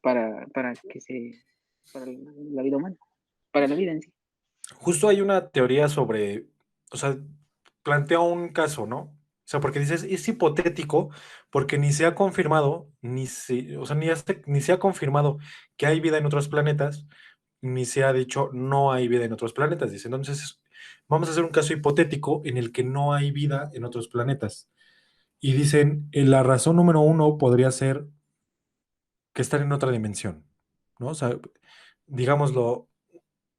la vida humana, para la vida en sí. Justo hay una teoría sobre, o sea, plantea un caso, ¿no? O sea, porque dices, es hipotético, porque ni se ha confirmado, o sea, ni se ha confirmado que hay vida en otros planetas, ni se ha dicho no hay vida en otros planetas. Dice, entonces, vamos a hacer un caso hipotético en el que no hay vida en otros planetas. Y dicen, la razón número uno podría ser que estar en otra dimensión, ¿no? O sea, digámoslo,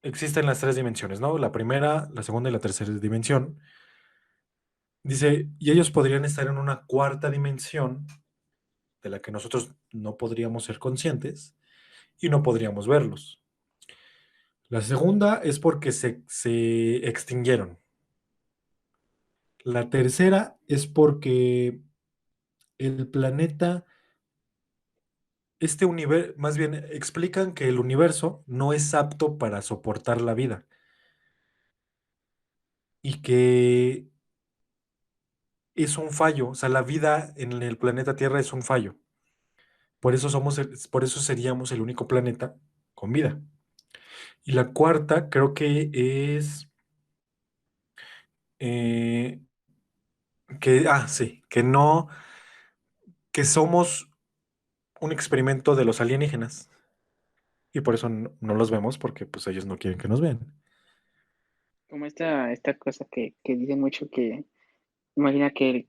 existen las tres dimensiones, ¿no? La primera, la segunda y la tercera dimensión. Dice, y ellos podrían estar en una cuarta dimensión de la que nosotros no podríamos ser conscientes y no podríamos verlos. La segunda es porque se extinguieron. La tercera es porque el planeta, este universo, más bien explican que el universo no es apto para soportar la vida y que es un fallo, o sea, la vida en el planeta Tierra es un fallo. Por eso seríamos el único planeta con vida. Y la cuarta creo que es eh, sí, que somos un experimento de los alienígenas. Y por eso no los vemos, porque pues ellos no quieren que nos vean. Como esta cosa que dicen mucho que imagina que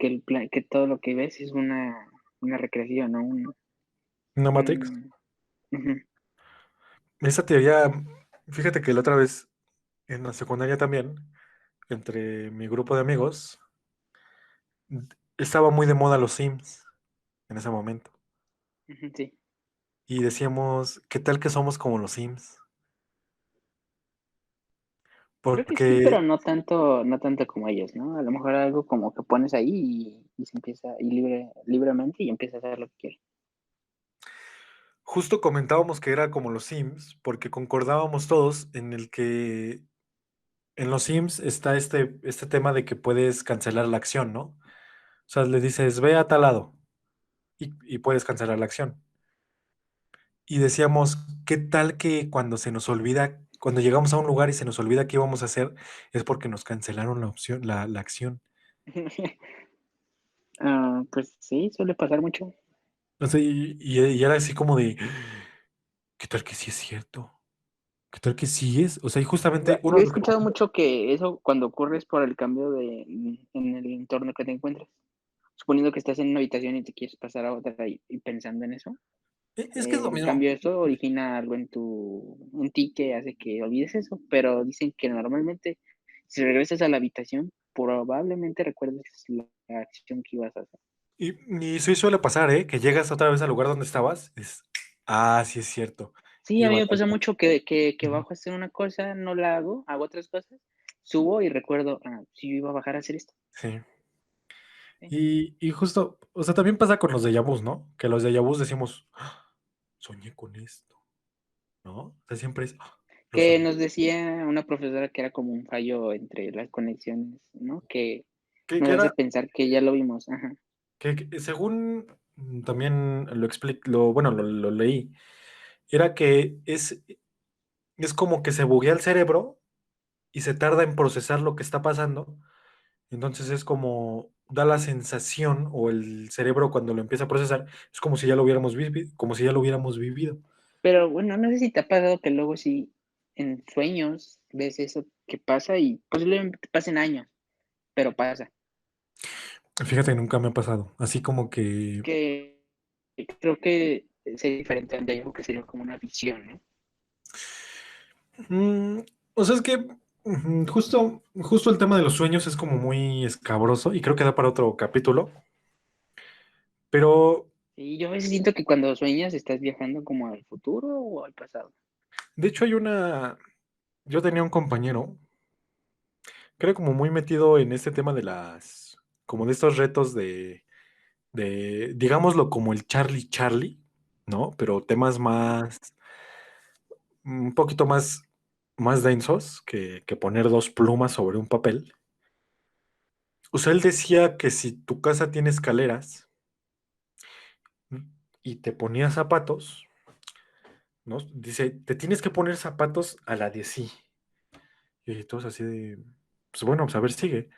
todo lo que ves es una recreación, ¿no? ¿No, Matrix? Un- ujú, Esa teoría, fíjate que la otra vez en la secundaria también, entre mi grupo de amigos, estaba muy de moda los Sims en ese momento. ujú, sí. Y decíamos, ¿qué tal que somos como los Sims? Creo que sí, Porque pero no tanto como ellos, ¿no? A lo mejor algo como que pones ahí y se empieza, y libremente y empieza a hacer lo que quiere. justo comentábamos que era como los Sims, porque concordábamos todos en el que en los Sims está este tema de que puedes cancelar la acción, ¿no? O sea, le dices, ve a tal lado y puedes cancelar la acción. Y decíamos, ¿qué tal que cuando se nos olvida, cuando llegamos a un lugar y se nos olvida qué íbamos a hacer, es porque nos cancelaron la opción, la acción? Ah, pues sí, suele pasar mucho. O sea, y era así como de, ¿qué tal que sí es cierto? ¿Qué tal que sí es? O sea, y justamente Yo uno he de los escuchado mucho que eso cuando ocurre es por el cambio en el entorno que te encuentras. Suponiendo que estás en una habitación y te quieres pasar a otra y pensando en eso, es que es lo el mismo. cambio de eso origina algo en ti que hace que olvides eso, pero dicen que normalmente si regresas a la habitación, probablemente recuerdes la acción que ibas a hacer. Y sí suele pasar, ¿eh? Que llegas otra vez al lugar donde estabas, sí es cierto. Sí, a mí Iba me tal pasa cual. mucho que Ujú. bajo a hacer una cosa, no la hago, hago otras cosas, subo y recuerdo, si yo iba a bajar a hacer esto. Sí. Sí. Y justo, o sea, también pasa con los déjà vus, ¿no? Que los déjà vus decimos, "Ah, soñé con esto, ¿no? O sea, siempre es, lo Que soñé. nos decía una profesora que era como un fallo entre las conexiones, ¿no? Que Que nos era, hace pensar que ya lo vimos. Ajá. que según también bueno, lo leí, era que es como que se buguea el cerebro y se tarda en procesar lo que está pasando. Entonces es como da la sensación, o el cerebro cuando lo empieza a procesar, es como si ya lo hubiéramos vivido, como si ya lo hubiéramos vivido. Pero bueno, no sé si te ha pasado que luego sí en sueños ves eso que pasa y posiblemente pasen años, pero pasa. Fíjate, nunca me ha pasado. Así como que, Que creo que sería diferente al déjà vu, que sería como una visión, ¿no? mm, o sea, es que justo el tema de los sueños es como muy escabroso y creo que da para otro capítulo. Pero Y yo a veces siento que cuando sueñas estás viajando como al futuro o al pasado. de hecho yo tenía un compañero creo como muy metido en este tema de como de estos retos digámoslo como el Charlie Charlie, ¿no? Pero temas un poquito más densos que poner dos plumas sobre un papel. O sea, él decía que si tu casa tiene escaleras y te ponías zapatos, ¿no? Dice, te tienes que poner zapatos a la de sí. Y todos así de, pues bueno, pues a ver, sigue.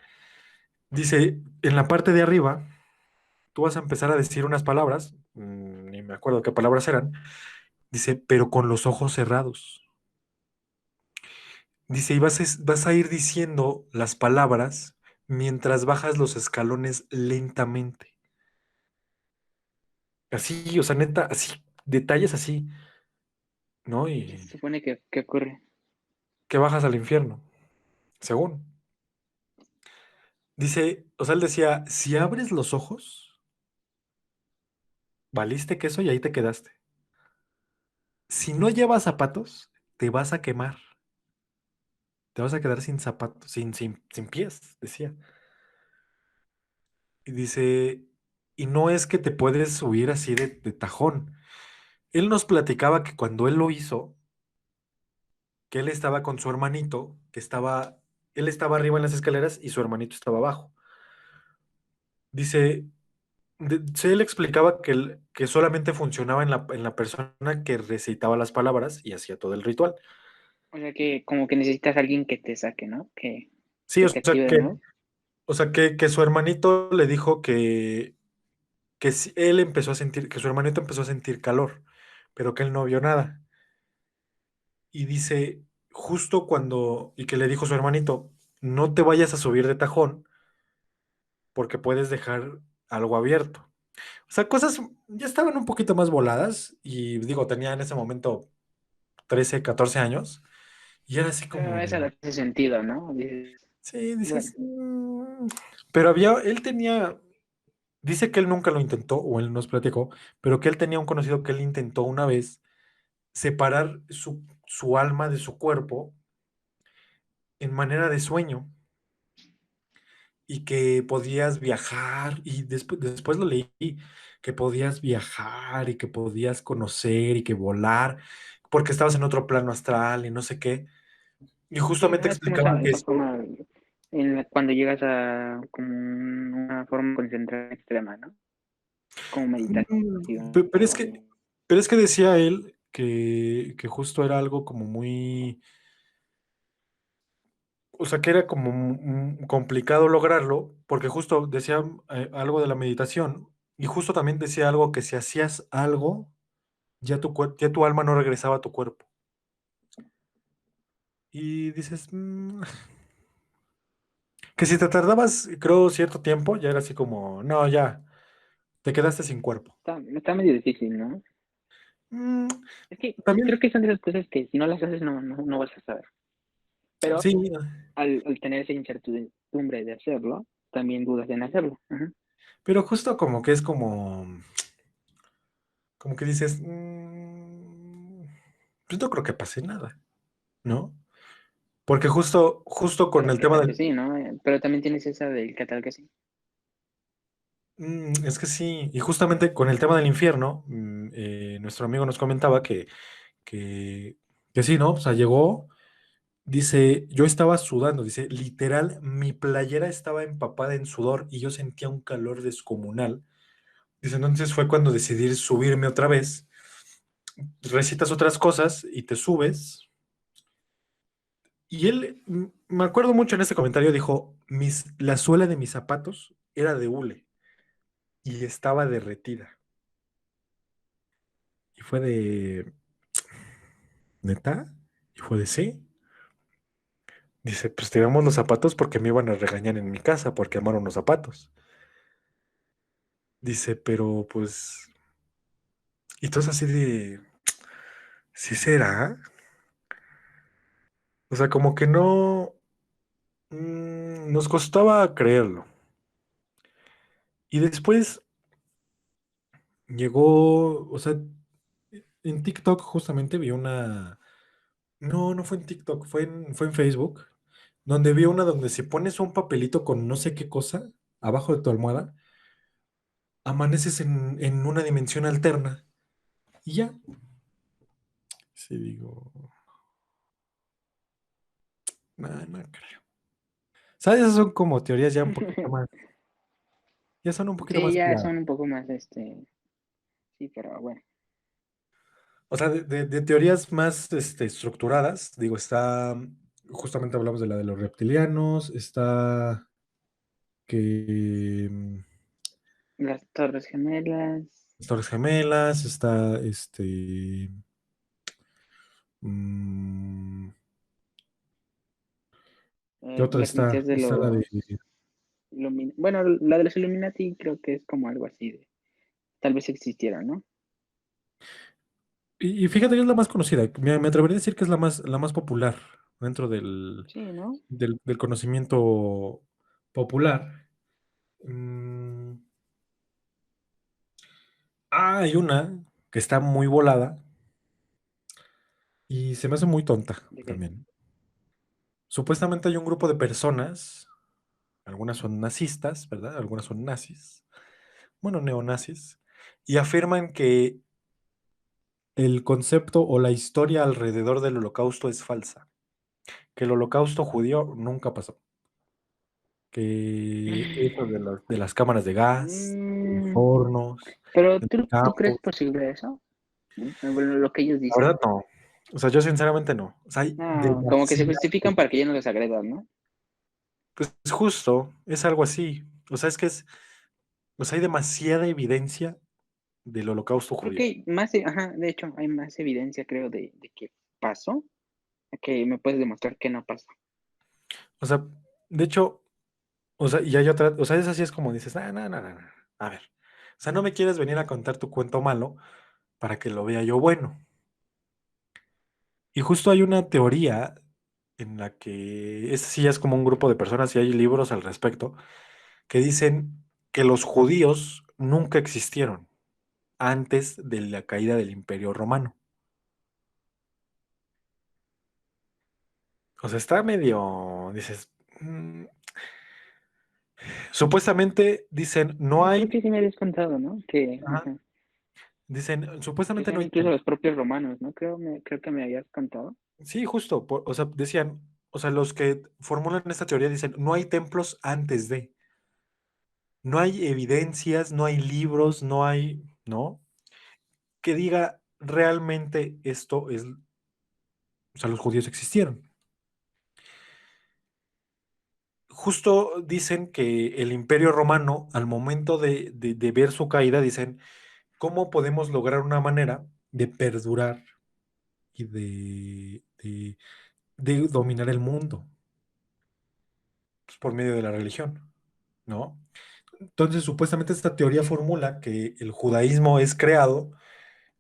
Dice, en la parte de arriba, tú vas a empezar a decir unas palabras, ni me acuerdo qué palabras eran. Dice, pero con los ojos cerrados. Dice, y vas a ir diciendo las palabras mientras bajas los escalones lentamente. Así, o sea, neta, así, detalles así, ¿no? ¿Y qué se Y supone que ocurre? que bajas al infierno, según. Dice, o sea, él decía, si abres los ojos, valiste queso y ahí te quedaste. Si no llevas zapatos, te vas a quemar. Te vas a quedar sin zapatos, sin pies, decía. Y dice, y no es que te puedes subir así de tajón. Él nos platicaba que cuando él lo hizo, que él estaba con su hermanito, él estaba arriba en las escaleras y su hermanito estaba abajo. Dice, él explicaba que solamente funcionaba en la persona que recitaba las palabras y hacía todo el ritual. O sea que como que necesitas a alguien que te saque, ¿no? Sí, Que te active de nuevo. o sea, que su hermanito le dijo que él empezó a sentir, que su hermanito empezó a sentir calor, pero que él no vio nada. Y dice, justo y que le dijo su hermanito, no te vayas a subir de tajón porque puedes dejar algo abierto. O sea, cosas ya estaban un poquito más voladas y digo, tenía en ese momento 13 14 años y era así Pero como, eso le hace sentido, ¿no? Dices, sí, bueno, dices, pero él tenía, dice que él nunca lo intentó o él nos platicó, pero que él tenía un conocido que él intentó una vez separar su alma de su cuerpo en manera de sueño y que podías viajar y después lo leí, que podías viajar y que podías conocer y que volar porque estabas en otro plano astral y no sé qué. Y sí, justamente ¿no? Es como explicaban que esa esto, forma cuando llegas a como una forma de concentración extrema, ¿no? Como meditación. pero es que decía él que justo era algo como muy, o sea, que era como complicado lograrlo, porque justo decía algo de la meditación y justo también decía algo que si hacías algo, ya tu alma no regresaba a tu cuerpo. Y dices, que si te tardabas, creo, cierto tiempo, ya era así como, no, ya, te quedaste sin cuerpo. Está medio difícil, ¿no? Mm, Es que creo también, que son de esas cosas que si no las haces no vas a saber. Pero sí, al tener esa incertidumbre de hacerlo, también dudas en hacerlo. Ajá. pero justo como que es como que dices, pues no creo que pase nada, ¿no? Porque justo con Pero el qué tema tal que sí, ¿no? Pero también tienes esa del qué tal que sí. es que sí, y justamente con el tema del infierno, nuestro amigo nos comentaba que, que sí, ¿no? O sea, llegó. Dice, yo estaba sudando, dice, literal, mi playera estaba empapada en sudor y yo sentía un calor descomunal. Dice, entonces fue cuando decidí subirme otra vez, recitas otras cosas y te subes. Y él, me acuerdo mucho en ese comentario, dijo, la suela de mis zapatos era de hule y estaba derretida. Y fue de, ¿neta? Y fue de, sí. Dice, pues tiramos los zapatos porque me iban a regañar en mi casa porque amaron los zapatos. Dice, pero pues... Y todos así de, ¿sí será? O sea, como que no, nos costaba creerlo. Y después llegó, o sea, en TikTok justamente vi no fue en TikTok, fue en Facebook. donde vi una donde si pones un papelito con no sé qué cosa abajo de tu almohada, amaneces en una dimensión alterna y ya. Sí, digo, no, no creo. ¿Sabes? Esas son como teorías ya un poquito más, ya son un poquito Sí, más ya claras. son un poco más, sí, pero bueno. O sea, de teorías más estructuradas, digo, está, justamente hablamos de la de los reptilianos, está que Las Torres Gemelas, las Torres Gemelas, está mm, ¿qué otra las está? dinastías de Está la de, los Bueno, la de los Illuminati creo que es como algo así de, tal vez existieron, ¿no? y fíjate que es la más conocida, me atrevería a decir que es la más popular dentro Sí, ¿no? del conocimiento popular. Mm, hay una que está muy volada y se me hace muy tonta ¿De qué? también. Supuestamente hay un grupo de personas, algunas son nazistas, ¿verdad? Algunas son nazis, bueno, neonazis, y afirman que el concepto o la historia alrededor del holocausto es falsa, que el holocausto judío nunca pasó, que eso de las cámaras de gas, de los Mm, hornos, pero de los ¿tú crees campos, posible eso? Bueno, lo que ellos la dicen. verdad no. O sea, yo sinceramente no. O sea, hay No, como que se demasiado. justifican para que ya no les agredan, ¿no? Pues es justo, es algo así. O sea, o sea, hay demasiada evidencia del holocausto Creo judío. que hay más, ajá, de hecho, hay más evidencia, creo, de que pasó, a que me puedes demostrar que no pasó. O sea, de hecho, o sea, y hay otra, o sea, es así es como dices, no, no, no, no, no. A ver, o sea, no me quieres venir a contar tu cuento malo para que lo vea yo bueno. Y justo hay una teoría en la que, es sí es como un grupo de personas y hay libros al respecto, que dicen que los judíos nunca existieron antes de la caída del Imperio Romano. O sea, está medio, dices, supuestamente dicen, no Creo hay, que sí me habías contado, ¿no? Que, ajá, ajá, dicen, que supuestamente no son hay incluso templo. los propios romanos, ¿no? Creo que me habías contado. Sí, justo, o sea, decían, o sea, los que formulan esta teoría dicen, no hay templos antes de, no hay evidencias, no hay libros, no hay, ¿no? Que diga realmente esto es, o sea, los judíos existieron. Justo dicen que el Imperio Romano, al momento de ver su caída, dicen, ¿cómo podemos lograr una manera de perdurar y de dominar el mundo? Pues por medio de la religión, ¿no? Entonces, supuestamente esta teoría formula que el judaísmo es creado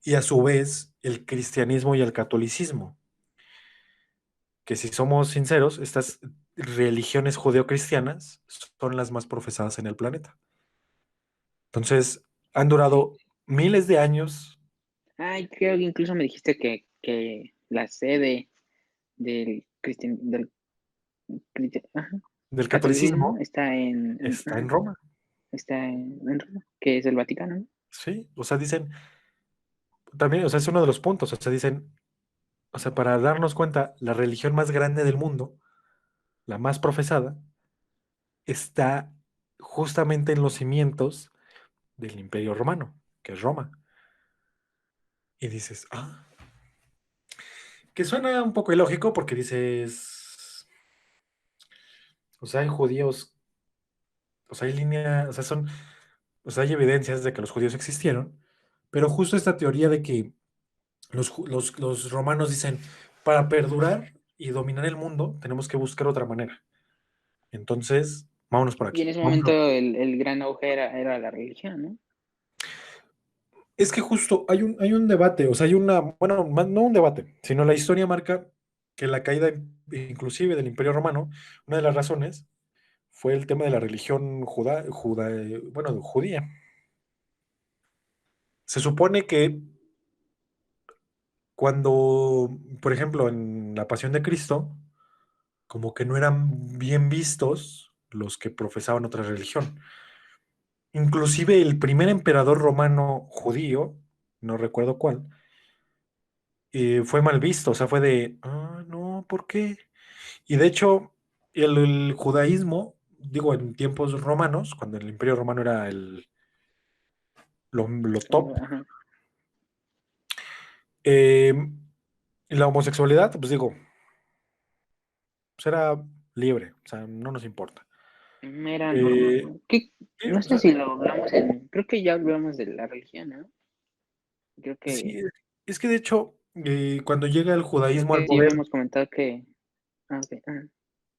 y a su vez el cristianismo y el catolicismo, que si somos sinceros, estas religiones judeocristianas son las más profesadas en el planeta. Entonces, han Sí. durado miles de años Ay, creo que incluso me dijiste que la sede del ajá, del catolicismo catolicismo, está está en ajá, Roma, está en Roma, que es el Vaticano, ¿no? ¿sí? O sea, dicen, también, o sea, es uno de los puntos, o sea, dicen, o sea, para darnos cuenta, la religión más grande del mundo, la más profesada, está justamente en los cimientos del Imperio Romano, que es Roma. Y dices, ah, que suena un poco ilógico porque dices, o sea, hay judíos, o sea, hay línea, o sea, o sea, hay evidencias de que los judíos existieron, pero justo esta teoría de que los romanos dicen, para perdurar y dominar el mundo, tenemos que buscar otra manera. Entonces, vámonos por Y en aquí. ese momento Vámonos. el gran auge era la religión, ¿no? Es que justo hay un debate, o sea, hay una, bueno, no un debate, sino la historia marca que la caída inclusive del Imperio Romano, una de las razones fue el tema de la religión bueno, judía. Se supone que cuando, por ejemplo, en la Pasión de Cristo, como que no eran bien vistos los que profesaban otra religión. Inclusive el primer emperador romano judío, no recuerdo cuál, fue mal visto, o sea, fue de, ah, no, ¿por qué? Y de hecho, el judaísmo, digo, en tiempos romanos, cuando el imperio romano era lo top, Ajá. eh, la homosexualidad, pues digo, pues era libre, o sea, no nos importa. Era normal, Eh, ¿no? ¿Qué? sí, No o sé sea, si lo hablamos creo que ya hablamos de la religión, ¿no? Creo sí, que, es que de hecho, cuando llega el creo judaísmo al que sí poder, habíamos comentado que, ok, ajá,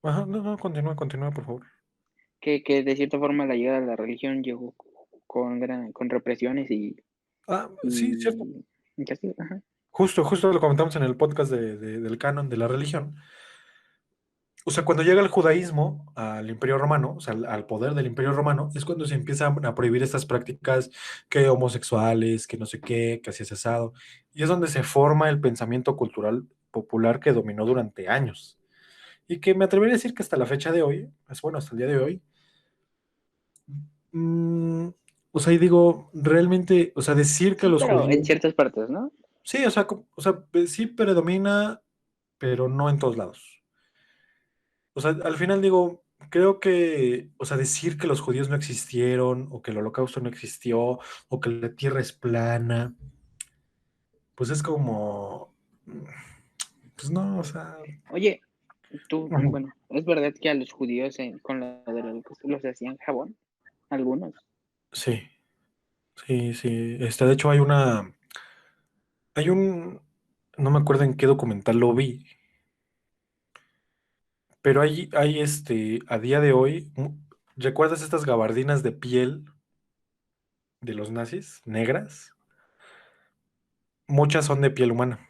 ajá, no, no, continúa, continúa, por favor. que de cierta forma la llegada de la religión llegó con represiones Ah, sí, cierto. y castigo, ajá. Justo lo comentamos en el podcast del canon de la religión. O sea, cuando llega el judaísmo al Imperio Romano, o sea, al poder del Imperio Romano, es cuando se empiezan a prohibir estas prácticas que homosexuales, que no sé qué, que así es asado. Y es donde se forma el pensamiento cultural popular que dominó durante años. Y que me atrevería a decir que hasta la fecha de hoy, es bueno, hasta el día de hoy, mm, o sea, y digo, realmente, o sea, decir que Sí, los pero en judíos, ciertas partes, ¿no? sí, sí predomina, pero no en todos lados. O sea, al final digo, creo que, o sea, decir que los judíos no existieron, o que el holocausto no existió, o que la tierra es plana, pues es como, pues no, o sea, Oye, tú, ujú. bueno, es verdad que a los judíos con la del holocausto los hacían jabón, algunos. Sí, sí, sí. De hecho, hay un, no me acuerdo en qué documental lo vi, pero a día de hoy, ¿recuerdas estas gabardinas de piel de los nazis, negras? Muchas son de piel humana.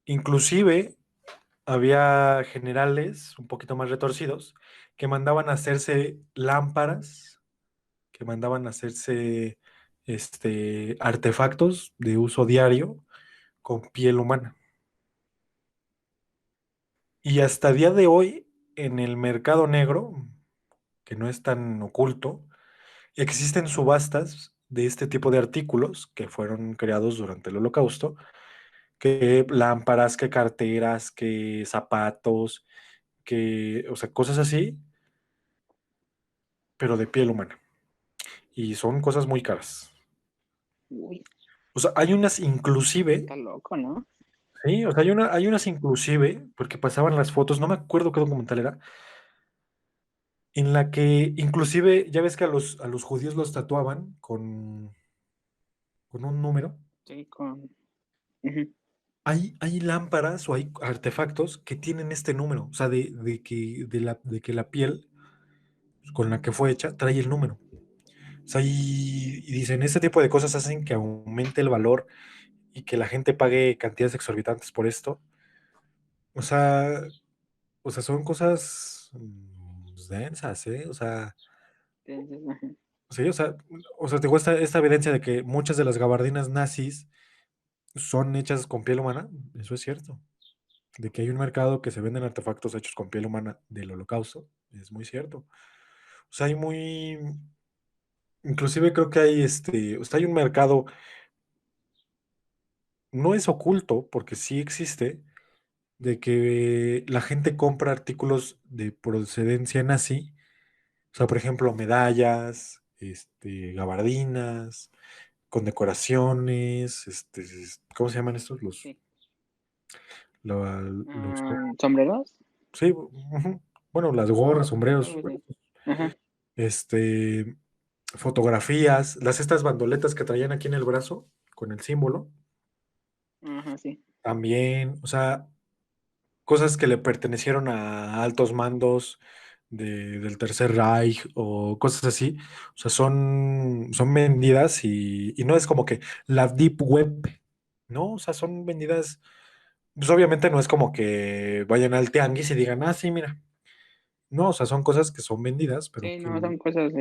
Inclusive había generales un poquito más retorcidos que mandaban a hacerse lámparas, que mandaban a hacerse artefactos de uso diario con piel humana. Y hasta día de hoy, en el mercado negro, que no es tan oculto, existen subastas de este tipo de artículos que fueron creados durante el Holocausto, que lámparas, que carteras, que zapatos, que, o sea, cosas así, pero de piel humana. Y son cosas muy caras. Uy, O sea, hay unas inclusive, está loco, ¿no? sí, o sea, hay unas inclusive, porque pasaban las fotos, no me acuerdo qué documental era, en la que inclusive, ya ves que a los judíos los tatuaban con un número. Sí, ujú. Hay lámparas o hay artefactos que tienen este número, o sea, de que la piel con la que fue hecha trae el número. O sea, y dicen, este tipo de cosas hacen que aumente el valor y que la gente pague cantidades exorbitantes por esto. O sea, son cosas pues, densas, ¿eh? Entonces, ajá. Sí, te cuesta esta evidencia de que muchas de las gabardinas nazis son hechas con piel humana. Eso es cierto. De que hay un mercado que se venden artefactos hechos con piel humana del holocausto. Es muy cierto. O sea, inclusive creo que o sea, hay un mercado, no es oculto, porque sí existe, de que la gente compra artículos de procedencia nazi. O sea, por ejemplo, medallas, gabardinas, condecoraciones, ¿cómo se llaman estos? Sí. Los, ¿Sombreros? sí, ujú. Bueno, las gorras, sombreros, Algo bueno, así. Ajá, este, fotografías, estas bandoletas que traían aquí en el brazo con el símbolo, ajá, sí. también, o sea, cosas que le pertenecieron a altos mandos del Tercer Reich o cosas así, o sea, son vendidas y no es como que la Deep Web, ¿no? O sea, son vendidas, pues obviamente no es como que vayan al tianguis y digan, ah, sí, mira, no, o sea, son cosas que son vendidas, pero Sí, no, que, son cosas,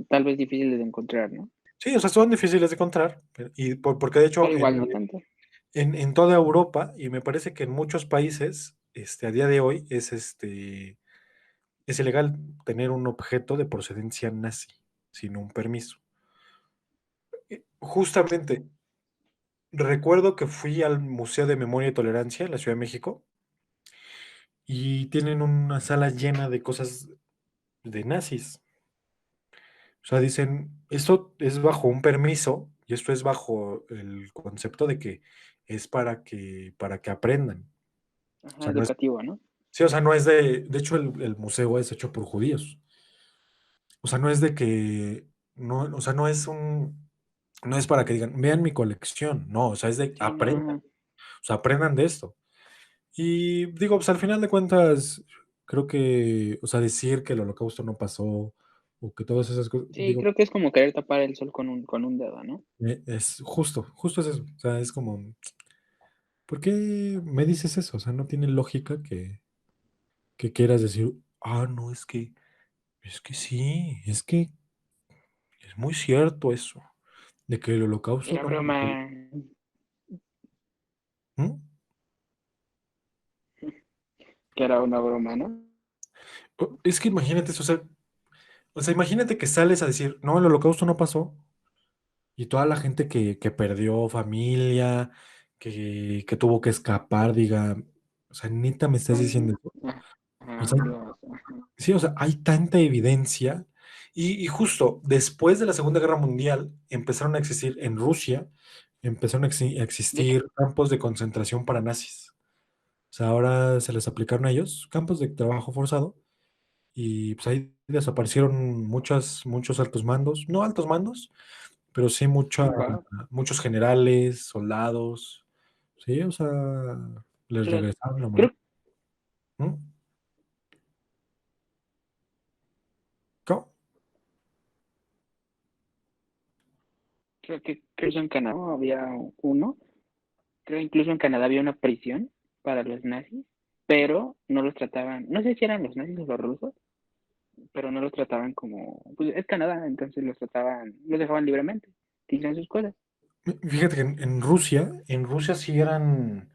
tal vez difíciles de encontrar, ¿no? sí, o sea, son difíciles de encontrar, porque de hecho, Pero igual no tanto. en toda Europa, y me parece que en muchos países, a día de hoy, es ilegal tener un objeto de procedencia nazi sin un permiso. Justamente, recuerdo que fui al Museo de Memoria y Tolerancia en la Ciudad de México y tienen una sala llena de cosas de nazis. O sea, dicen, esto es bajo un permiso y esto es bajo el concepto de que es para que aprendan. O Ajá, sea, no es, educativo, ¿no? sí, o sea, no es de hecho el museo es hecho por judíos. O sea, no es de que, no, o sea, no es para que digan, vean mi colección, no, o sea, es de Sí, aprendan, no. o sea, aprendan de esto. Y digo, pues al final de cuentas, creo que, o sea, decir que el holocausto no pasó o que todas esas cosas, Sí, digo, creo que es como querer tapar el sol con un dedo, ¿no? es justo es eso. O sea, es como, ¿por qué me dices eso? O sea, no tiene lógica que quieras decir, no, es que sí, es que es muy cierto eso, de que el holocausto Era no broma, pasó. ¿Mm? que era una broma, ¿no? Es que imagínate eso, o sea, imagínate que sales a decir, no, el holocausto no pasó, y toda la gente que perdió familia, que tuvo que escapar, diga, o sea, neta me estás diciendo eso. O Ajá, sea, Dios, ajá. sí, o sea, hay tanta evidencia. Y justo después de la Segunda Guerra Mundial empezaron a existir en Rusia, empezaron a De hecho, existir campos de concentración para nazis. O sea, ahora se les aplicaron a ellos campos de trabajo forzado y pues ahí desaparecieron muchos altos mandos, no altos mandos, pero sí va, muchos generales, soldados, sí, o sea, les claro. regresaron la moneda. Creo, ¿Mm? ¿Cómo? creo que en Canadá había uno. Creo incluso en Canadá había una prisión para los nazis, pero no los trataban, no sé si eran los nazis o los rusos, pero no los trataban como, pues es Canadá, entonces los trataban, los dejaban libremente, que hicieran sus cosas. Fíjate que en Rusia sí eran.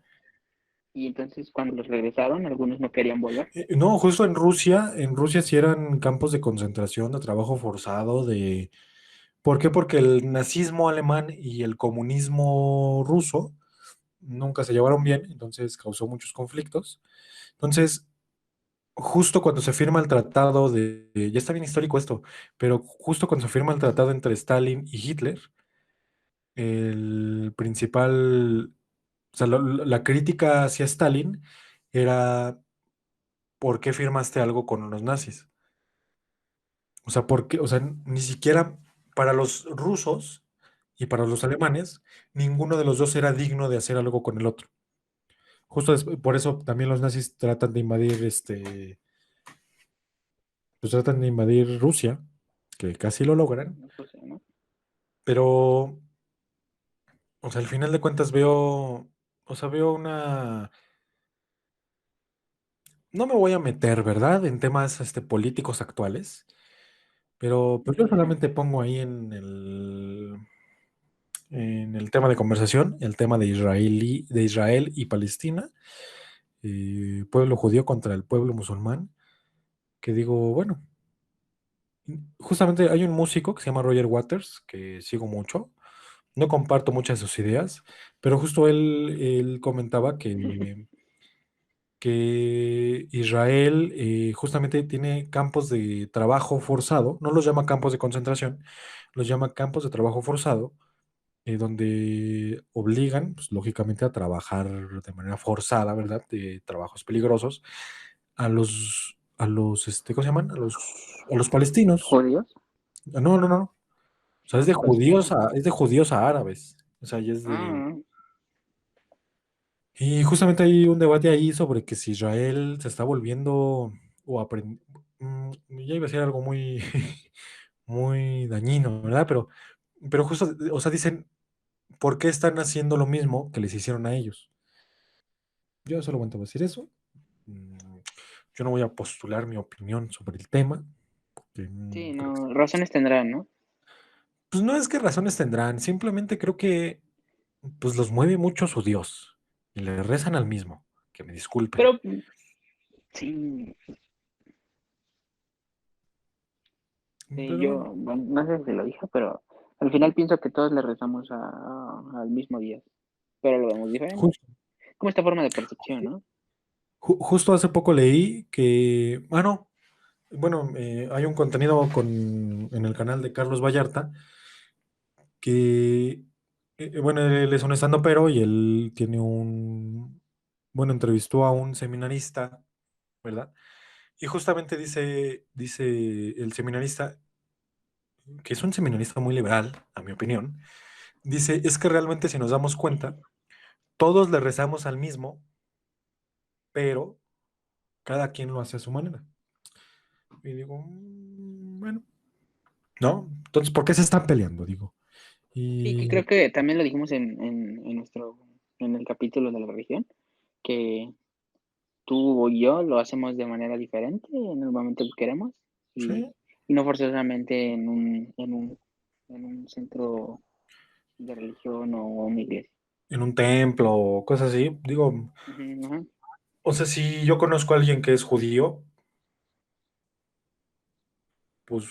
Y entonces cuando los regresaron, algunos no querían volver. No, justo en Rusia sí eran campos de concentración, de trabajo forzado, de. ¿Por qué? Porque el nazismo alemán y el comunismo ruso nunca se llevaron bien, entonces causó muchos conflictos. Entonces, justo cuando se firma el tratado ya está bien histórico esto, pero justo cuando se firma el tratado entre Stalin y Hitler, el principal, o sea, la crítica hacia Stalin era, ¿por qué firmaste algo con los nazis? O sea, porque, o sea, ni siquiera para los rusos y para los alemanes, ninguno de los dos era digno de hacer algo con el otro. Justo por eso también los nazis tratan de invadir, pues tratan de invadir Rusia, que casi lo logran, No sé, ¿no? pero, o sea, al final de cuentas veo no me voy a meter, ¿verdad?, en temas, políticos actuales, pero pues yo Ujú. solamente pongo ahí en el tema de conversación, el tema de Israel y Palestina, pueblo judío contra el pueblo musulmán, que digo, bueno, justamente hay un músico que se llama Roger Waters, que sigo mucho, no comparto muchas de sus ideas, pero justo él comentaba que Israel justamente tiene campos de trabajo forzado, no los llama campos de concentración, los llama campos de trabajo forzado, donde obligan, pues, lógicamente, a trabajar de manera forzada, ¿verdad? De trabajos peligrosos ¿cómo se llaman? A los palestinos. ¿Judíos? No, no, no. O sea, A es de los judíos palestinos. a árabes. O sea, ya es de. Ah, Y justamente hay un debate ahí sobre que si Israel se está volviendo o ya iba a ser algo muy, muy dañino, ¿verdad? Pero justo, o sea, dicen, ¿por qué están haciendo lo mismo que les hicieron a ellos? Yo solamente voy a decir eso. Mm, Yo no voy a postular mi opinión sobre el tema, porque sí, creo que. no, razones tendrán, ¿no? Pues no es que razones tendrán, simplemente creo que. pues los mueve mucho su Dios y le rezan al mismo, que me disculpen. Pero sí, sí, Pero bueno, yo, bueno, no sé si lo dije, pero al final pienso que todos le rezamos al mismo Dios, pero lo vemos diferente. justo, Como esta forma de percepción, ¿no? justo hace poco leí que, no, bueno, hay un contenido en el canal de Carlos Vallarta que, bueno, él es un estandopero y él tiene bueno, entrevistó a un seminarista, ¿verdad? Y justamente dice el seminarista, que es un seminarista muy liberal, a mi opinión, dice, es que realmente si nos damos cuenta, todos le rezamos al mismo, pero cada quien lo hace a su manera. Y digo, bueno, ¿no? Entonces, ¿por qué se están peleando? Digo. Sí, que Y creo que también lo dijimos en el capítulo de la religión, que tú y yo lo hacemos de manera diferente en el momento que queremos y, sí, y no forzosamente en un centro de religión o una iglesia. en un templo o cosas así, digo, Ujú, ajá. o sea, si yo conozco a alguien que es judío, pues,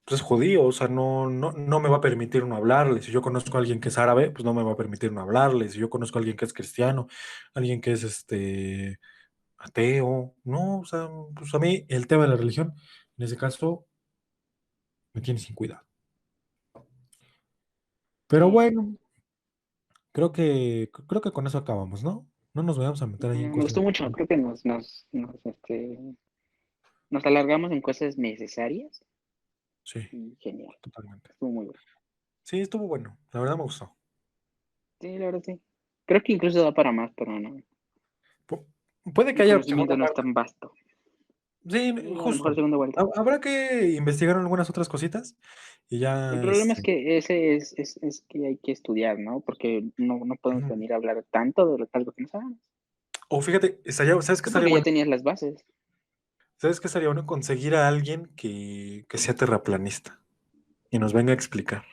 pues es judío, o sea, no me va a permitir no hablarle. Si yo conozco a alguien que es árabe, pues no me va a permitir no hablarle. Si yo conozco a alguien que es cristiano, alguien que es ateo, no, o sea, pues a mí el tema de la religión, en ese caso, me tiene sin cuidado. Pero Sí. bueno, creo que con eso acabamos, ¿no? No nos vayamos a meter ahí en Me cosas. gustó mucho, creo que nos alargamos en cosas necesarias Sí, y genial. totalmente. Estuvo muy bueno. Sí, estuvo bueno, la verdad me gustó. Sí, la verdad sí. Creo que incluso da para más, pero no. Pu- Puede que El haya conocimiento segunda no es parte. tan vasto. Sí, Sí, a lo mejor justo. segunda vuelta. Habrá que investigar algunas otras cositas y El ya, problema es que ese es que hay que estudiar, ¿no? Porque no podemos ujú. venir a hablar tanto de algo que no sabemos. O fíjate, ¿sabes qué Tú estaría porque ya bueno? tenías las bases. ¿Sabes qué estaría bueno? Conseguir a alguien que sea terraplanista y nos venga a explicar.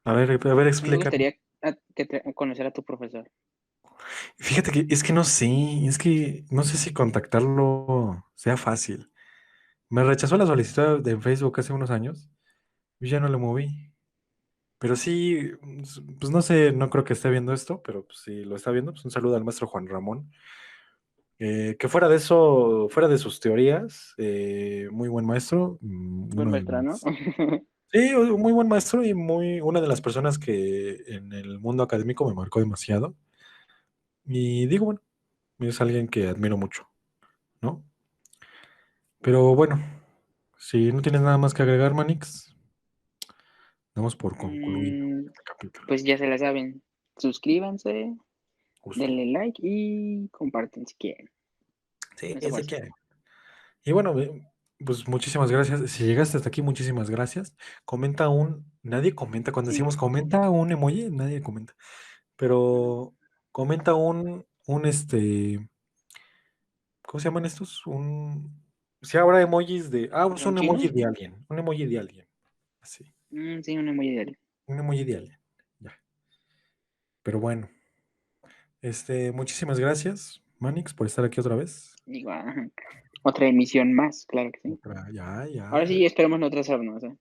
A ver, A mí me explícanos. gustaría conocer a tu profesor. Fíjate que es que no sé, es que no sé si contactarlo sea fácil. Me rechazó la solicitud de Facebook hace unos años y ya no le moví. Pero sí, pues no sé, no creo que esté viendo esto, pero pues, si lo está viendo, pues un saludo al maestro Juan Ramón. Que fuera de eso, fuera de sus teorías, muy buen maestro, Buen uno de maestra, ¿no? mis... Sí, un muy buen maestro y una de las personas que en el mundo académico me marcó demasiado. Y digo, bueno, es alguien que admiro mucho, ¿no? Pero bueno, si no tienes nada más que agregar, Manix, damos por concluido Mm, este capítulo. pues ya se la saben. Suscríbanse, Justo. denle like y comparten si quieren. Sí, Esa si fuerza. quieren. Y bueno, pues muchísimas gracias. Si llegaste hasta aquí, muchísimas gracias. Nadie comenta, cuando Sí. decimos comenta un emoji, nadie comenta. Ajá. Pero comenta ¿cómo se llaman estos? Si habrá emojis es ¿Un chino? un emoji de alguien, así, Sí, una muy ideal. un emoji de alguien, ya. Pero bueno, muchísimas gracias, Manix, por estar aquí otra vez. Digo, ajá. Otra emisión más, claro que sí. Ya, Ahora ya. sí, esperemos no atrasarnos, ¿eh?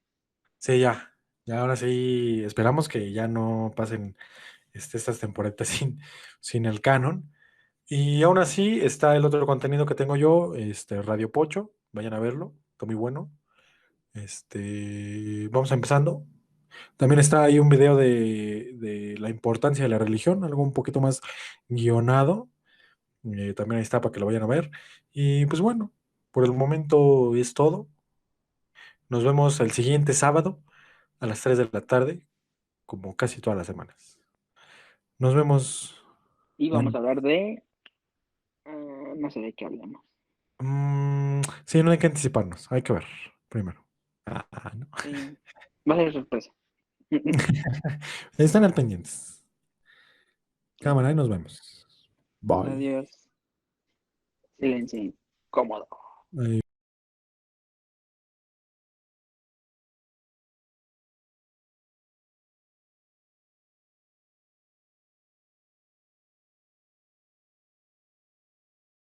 Sí, ya. Ya ahora sí, esperamos que ya no pasen estas temporadas sin el canon. Y aún así está el otro contenido que tengo yo, Radio Pocho, vayan a verlo, está muy bueno. Vamos empezando. También está ahí un video de la importancia de la religión, algo un poquito más guionado. También ahí está para que lo vayan a ver. Y pues bueno, por el momento es todo. Nos vemos el siguiente sábado a las 3 de la tarde, como casi todas las semanas. Nos vemos, Y vamos Manny. a hablar de... no sé de qué hablamos. Sí, no hay que anticiparnos, hay que ver primero. ¿No? Sí, va a ser sorpresa. Están al pendientes. Sí. Cámara, y nos vemos. Bye. Adiós. Silencio incómodo.